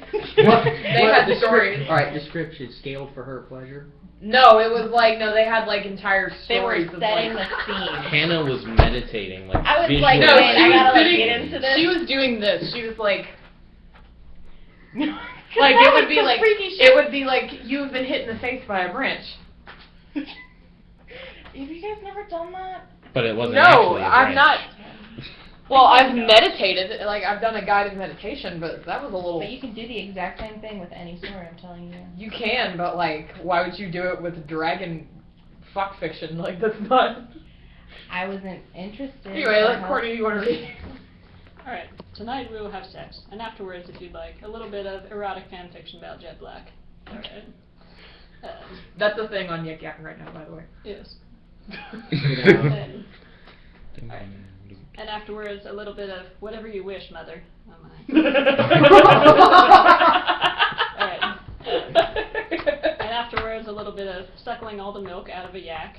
What? they had the stories. Alright, description scaled for her pleasure. No, it was like, no, they had like entire They were stories. of, setting like, the scene. Hannah was meditating, like I was visual. like, No, wait, she I was gotta like sitting- get into this. She was doing this. She was like, like it would be some like, freaky shit. it would be like you've been hit in the face by a branch. Have you guys never done that? But it wasn't No, actually a I'm branch. not. Well, I've meditated, like I've done a guided meditation, but that was a little. But you can do the exact same thing with any story, I'm telling you. You can, but like, why would you do it with dragon fuck fiction? Like that's not. I wasn't interested. Anyway, so let how- Courtney, you want to read? Alright, tonight we will have sex, and afterwards, if you'd like, a little bit of erotic fan fiction about Jet Black. Alright. That's a thing on Yik Yak right now, by the way. Yes. Ding, Alright. And afterwards, a little bit of whatever you wish, mother. Oh my. Alright. And afterwards, a little bit of suckling all the milk out of a yak.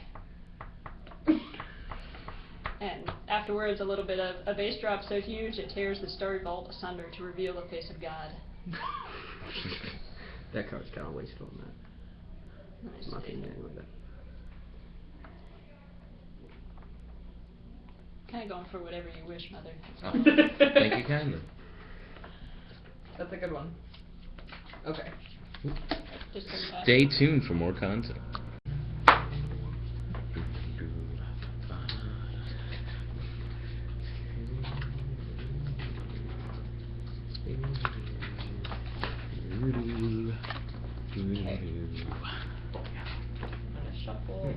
afterwards, a little bit of a bass drop so huge it tears the story vault asunder to reveal the face of God. That card's kind of wasted on that. Nice. I'm not getting anything with that. Kind of going for whatever you wish, Mother. Oh, thank you kindly. That's a good one. Okay. Just so fast. Stay tuned for more content. Shuffle.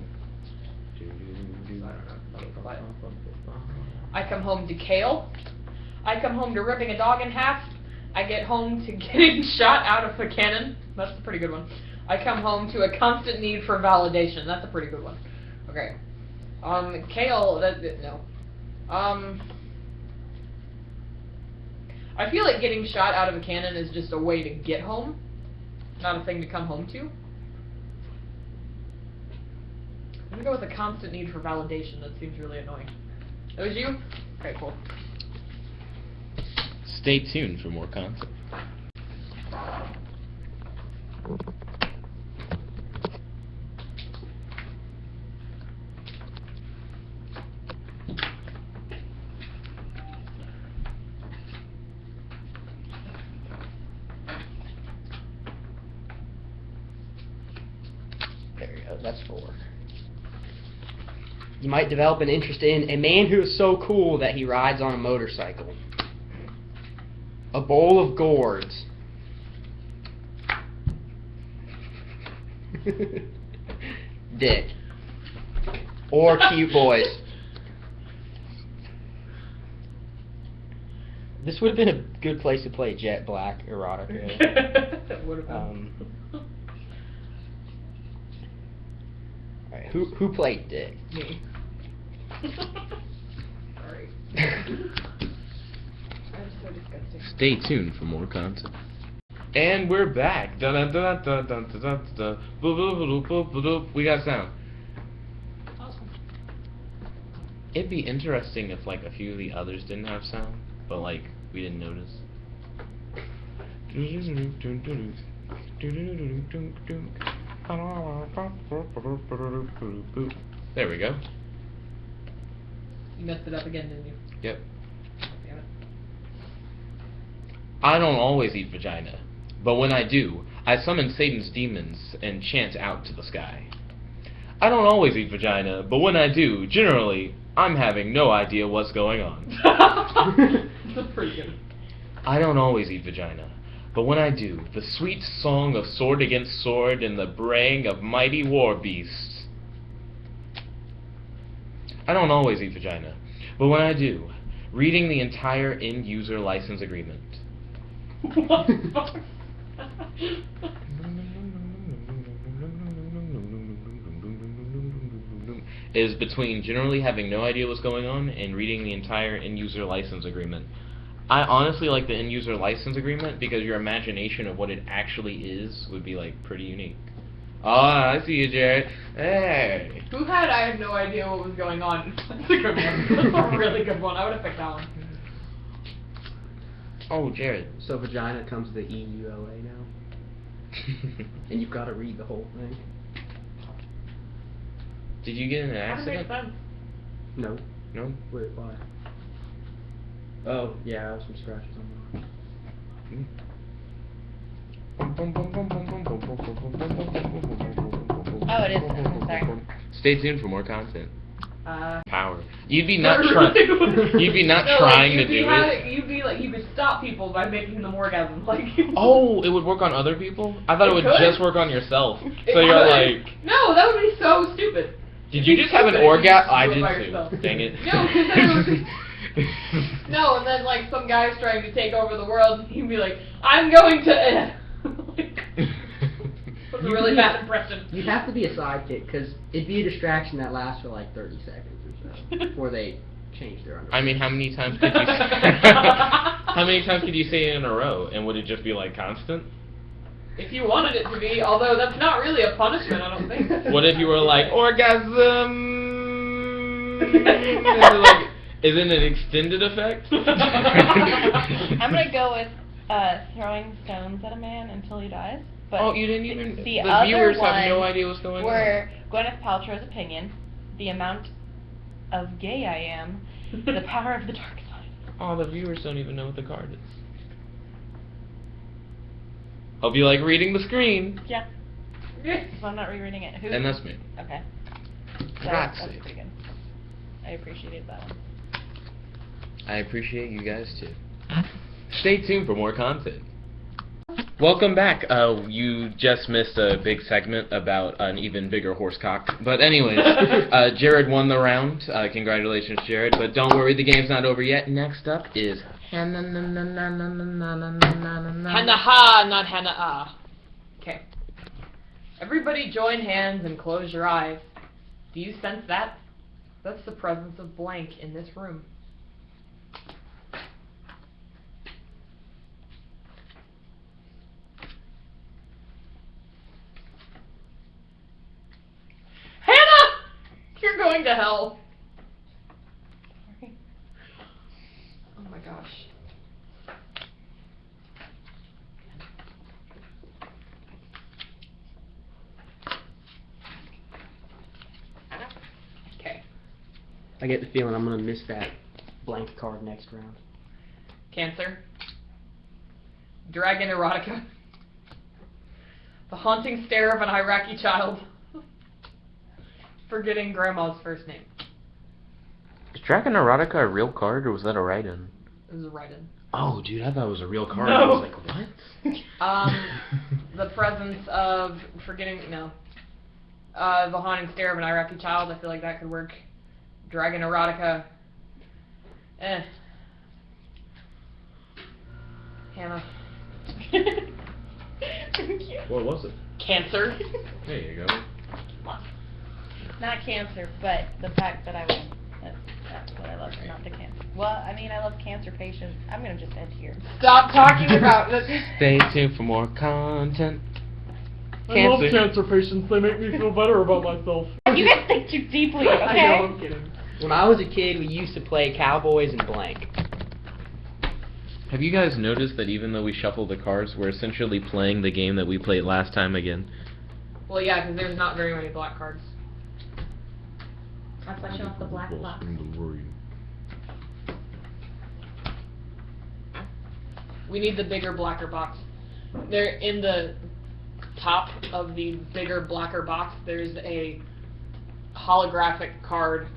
I come home to kale. I come home to ripping a dog in half. I get home to getting shot out of a cannon. That's a pretty good one. I come home to a constant need for validation. That's a pretty good one. Okay. Kale, no. I feel like getting shot out of a cannon is just a way to get home, not a thing to come home to. I'm gonna go with a constant need for validation. That seems really annoying. That was you? Okay, cool. Stay tuned for more content. There you go, that's 4. You might develop an interest in a man who is so cool that he rides on a motorcycle. A bowl of gourds. Dick. Or cute boys. This would have been a good place to play Jet Black erotica. That would have been. Alright, who played Dick? Me. Sorry. I'm so disgusting. Stay tuned for more content. And we're back. Dun dun dun dun dun dun dun dun. Boop boop boop boop boop boop. We got sound. Awesome. It'd be interesting if like a few of the others didn't have sound, but like we didn't notice. There we go. You messed it up again, didn't you? Yep. Damn it. I don't always eat vagina, but when I do, I summon Satan's demons and chant out to the sky. I don't always eat vagina, but when I do, generally, I'm having no idea what's going on. That's pretty good. I don't always eat vagina, but when I do, the sweet song of sword against sword and the braying of mighty war beasts. I don't always eat vagina, but when I do, reading the entire end-user license agreement. What the fuck? Is between generally having no idea what's going on and reading the entire end-user license agreement. I honestly like the end-user license agreement because your imagination of what it actually is would be like pretty unique. Oh, I see you, Jared. Hey. Who had I have no idea what was going on? That's a good one. That's a really good one. I would have picked that one. Oh, Jared. So vagina comes the EULA now? And you've got to read the whole thing? Did you get in an How does it make accident? sense? No. No? Wait, why? Oh, yeah, I have some scratches on mine. Oh, it is. Sorry. Stay tuned for more content. Uh, Power. You'd be not trying. You'd be not no, trying like, to do it. You'd be like, you could stop people by making them orgasm. Like. Oh, it would work on other people? I thought it would could. just work on yourself. It So you're could. like, No, that would be so stupid. did you just have an Stupid if you orgasm? do I it by did yourself. too. Dang it. No, 'cause then it No, and then like some guy's trying to take over the world, and he'd be like, "I'm going to." That's a really bad impression. You'd have to be a sidekick, because it'd be a distraction that lasts for like 30 seconds or so, before they change their underwear. I mean, how many times could you how many times could you say it in a row, and would it just be like constant? If you wanted it to be, although that's not really a punishment, I don't think. What if you were like, orgasm? And you're like, Isn't it extended effect? I'm gonna go with throwing stones at a man until he dies. But Oh, you didn't even. The The other viewers one have no idea what's going on. were Gwyneth Paltrow's opinion, the amount of gay I am, the power of the dark side. Oh, the viewers don't even know what the card is. Hope you like reading the screen. Yeah. So I'm not rereading it. Who? And that's me. Okay. That's That's pretty good. I appreciated that one. I appreciate you guys too. Stay tuned for more content. Welcome back. You just missed a big segment about an even bigger horse cock. But anyways, Jared won the round. Congratulations, Jared. But don't worry, the game's not over yet. Next up is Hana-ha, not hana-ah. Okay. Everybody join hands and close your eyes. Do you sense that? That's the presence of blank in this room. Hannah! You're going to hell. Sorry. Oh my gosh. Okay. I get the feeling I'm gonna miss that blank card next round. Cancer. Dragon erotica. The haunting stare of an Iraqi child. Forgetting grandma's first name. Is Dragon Erotica a real card, or was that a write-in? It was a write-in. Oh, dude, I thought it was a real card. No. I was like, what? The presence of forgetting the haunting stare of an Iraqi child. I feel like that could work. Dragon erotica. Hannah. What was it? Cancer. There you go. Not cancer, but the fact that I win. That's what I love, not the cancer. Well, I mean, I love cancer patients. I'm gonna just end here. Stop talking about this. Stay tuned for more content. I love cancer patients. They make me feel better about myself. You guys think too deeply, okay? I know, I'm kidding. When I was a kid, we used to play Cowboys and blank. Have you guys noticed that even though we shuffle the cards, we're essentially playing the game that we played last time again? Well, yeah, because there's not very many black cards. That's why she wants the black box. We need the bigger, blacker box. There, in the top of the bigger, blacker box, there's a holographic card,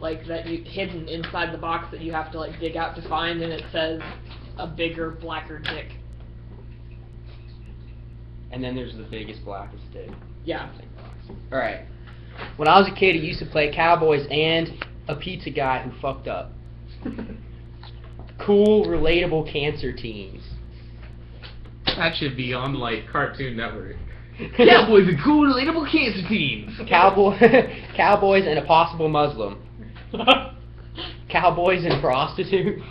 like that hidden inside the box that you have to like dig out to find, and it says a bigger, blacker dick. And then there's the biggest, blackest dick. Yeah. Alright. When I was a kid, I used to play Cowboys and a pizza guy who fucked up. Cool, relatable cancer teens. That should be on, like, Cartoon Network. Cowboys and cool, relatable cancer teams. Cowboys and a possible Muslim. Cowboys and prostitutes.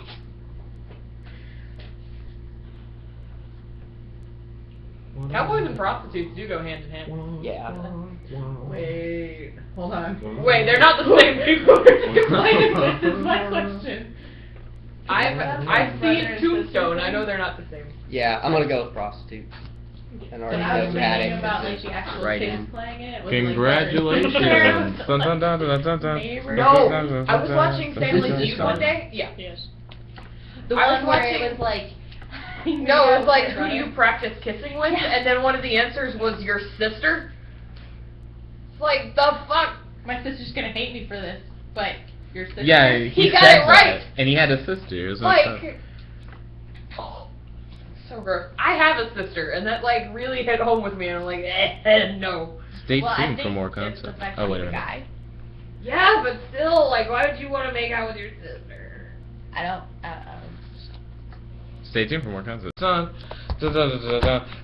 Cowboys and prostitutes do go hand in hand. Yeah. Wait, hold on. Wait, they're not the same people. Explain this is my question. I've seen Tombstone. I know they're not the same. Yeah, I'm gonna go with prostitute. And already I was know reading Paddock about is like the actual right kids in. playing it. It was, Congratulations. Like, Dun, dun, dun, dun, dun, dun. No, I was watching Family Feud one day. Yeah. Yes. the I was one where watching- it was like. No, it was like, who do you practice kissing with? And then one of the answers was your sister. It's like, the fuck? My sister's gonna hate me for this, but your sister. Yeah, He got said it right. that, and he had a sister. It was Like, oh, so gross. I have a sister, and that like really hit home with me, and I'm like, no. Stay Well, I tuned for think more it's content. the fact Oh, that wait a you're a minute. guy. Yeah, but still, like, why would you want to make out with your sister? I don't. Stay tuned for more content.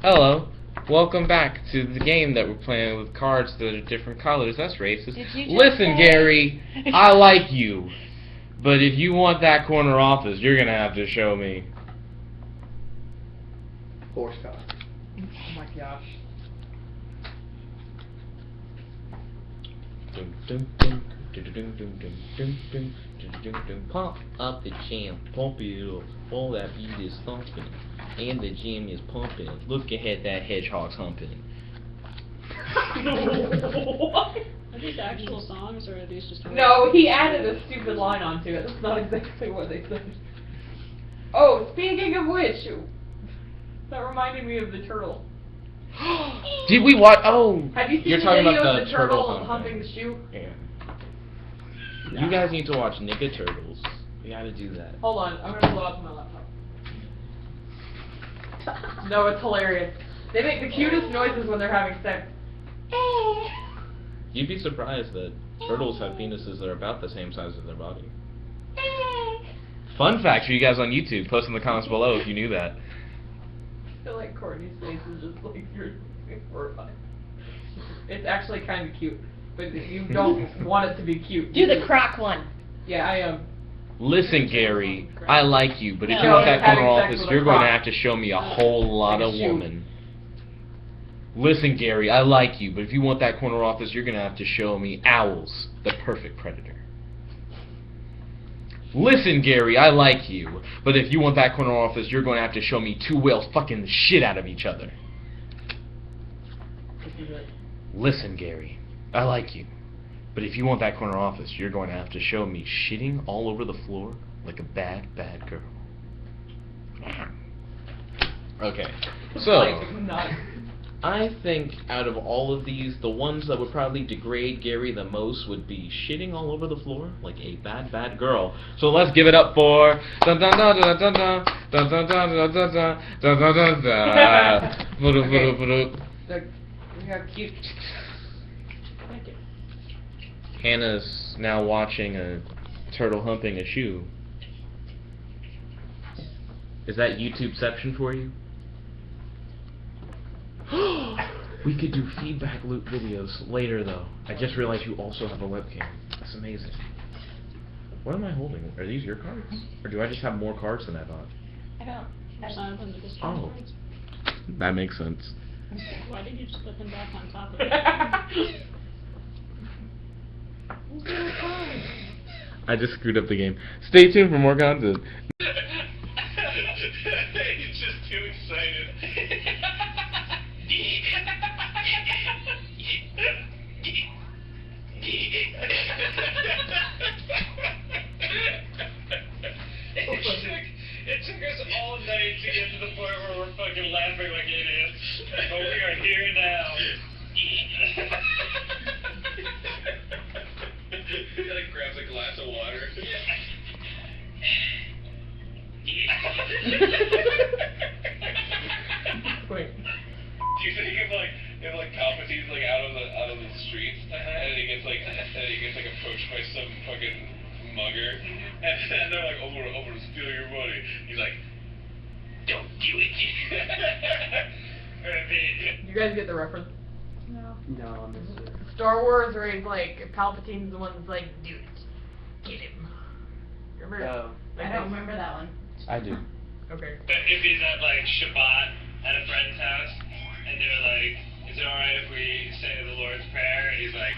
Hello. Welcome back to the game that we're playing with cards that are different colors. That's racist. Did you just Listen, say- Gary, I like you, but if you want that corner office, you're gonna have to show me. Horse cock. Oh my gosh. Dun, dun, dun. Pump up the jam, pump it up, all that beat is thumping, and the jam is pumping. Look ahead, that hedgehog's humping. Are these actual songs or are these just? No, he added a stupid line onto it. That's not exactly what they said. Oh, speaking of which, that reminded me of the turtle. Did we watch? Oh, Have you seen you're the talking video about of the the turtle humping. humping the shoe? Yeah. You guys need to watch Nickaturtles. You gotta do that. Hold on, I'm gonna blow up my laptop. No, it's hilarious. They make the cutest noises when they're having sex. You'd be surprised that turtles have penises that are about the same size as their body. Fun fact for you guys on YouTube. Post in the comments below if you knew that. I feel like Courtney's face is just like you're horrified. It's actually kind of cute, but if you don't want it to be cute, Do the croc one. Yeah, I am. Listen, Gary, I like you, but if you No. want that Having corner sex office, with a you're going to croc. have to show me a whole lot Like a of shoe. woman. Listen, Gary, I like you, but if you want that corner office, you're going to have to show me owls, the perfect predator. Listen, Gary, I like you, but if you want that corner office, you're going to have to show me two whales fucking the shit out of each other. Listen, Gary, I like you, but if you want that corner office, you're going to have to show me shitting all over the floor like a bad, bad girl. Okay, so Like, not. I think out of all of these, the ones that would probably degrade Gary the most would be shitting all over the floor like a bad, bad girl. So let's give it up for dun dun dun dun dun dun dun dun dun dun dun dun dun dun. We have cute. Thank you. Hannah's now watching a turtle humping a shoe. Is that YouTubeception for you? We could do feedback loop videos later, though. I just realized you also have a webcam. That's amazing. What am I holding? Are these your cards? Or do I just have more cards than I thought? I don't. Sign them to this Oh. That makes sense. Why did you just put them back on top of it? I just screwed up the game. Stay tuned for more content. He's just too excited. It took us all night to get to the point where we're fucking laughing like idiots. But we are here now. He like grabs a glass of water. Wait. Do you think if Palpatine's like out of the streets and he gets approached by some fucking mugger and they're like, I'm gonna steal your money. He's like, don't do it. You guys get the reference? No. No, I missed it. Star Wars, where he's like Palpatine's the one that's like, do it, get him. Remember? Oh. Like I don't remember that one. I do. Okay. If he's at like Shabbat at a friend's house and they're like, is it alright if we say the Lord's Prayer? And he's like,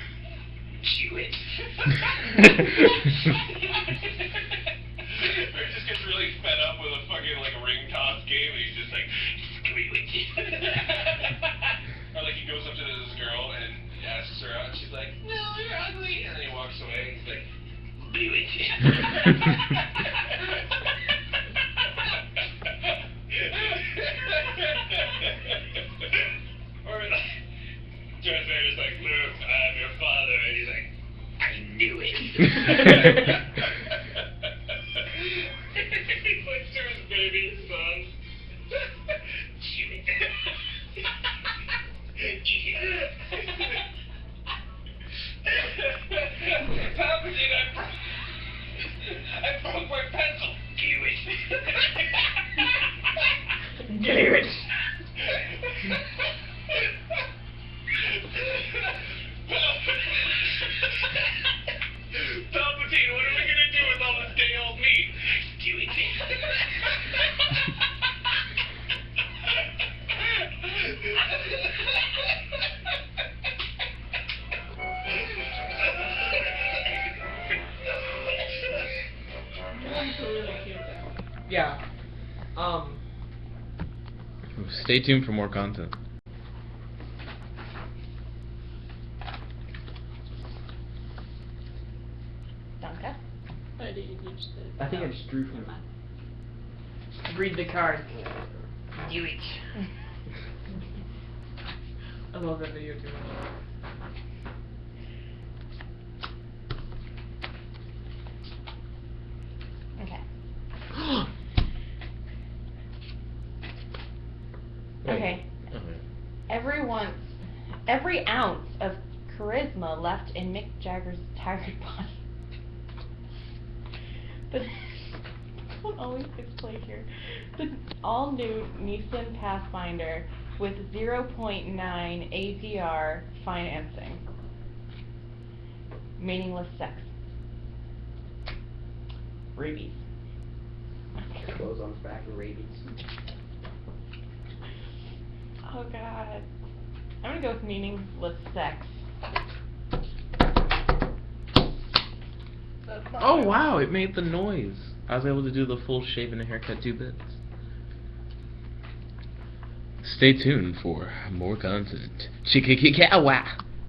do it. Or he just gets really fed up with a fucking like ring toss game and he's just like, screw it. Or like he goes up to this girl and asks her out and she's like, no, you're ugly. And then he walks away and he's like, do it. Or like, Darth Vader's like, Luke, I'm your father. And he's like, I knew it. He points to his baby son. Chew it. Palpatine, I broke my pencil. Do it. Do it. Palpatine, what are Stay tuned for more content. Donka? I think I just drew from it. Read the card. Do it. I love that video too much. Okay. Wait. Okay. Okay. Every ounce of charisma left in Mick Jagger's tired body. Don't always explain here. The all-new Nissan Pathfinder with 0.9 APR financing. Meaningless sex. Rabies. Clothes on his back and rabies. Oh god. I'm gonna go with meaningless sex. Oh wow, it made the noise. I was able to do the full shave and a haircut 2 bits. Stay tuned for more content. Chicka-kicka-wa.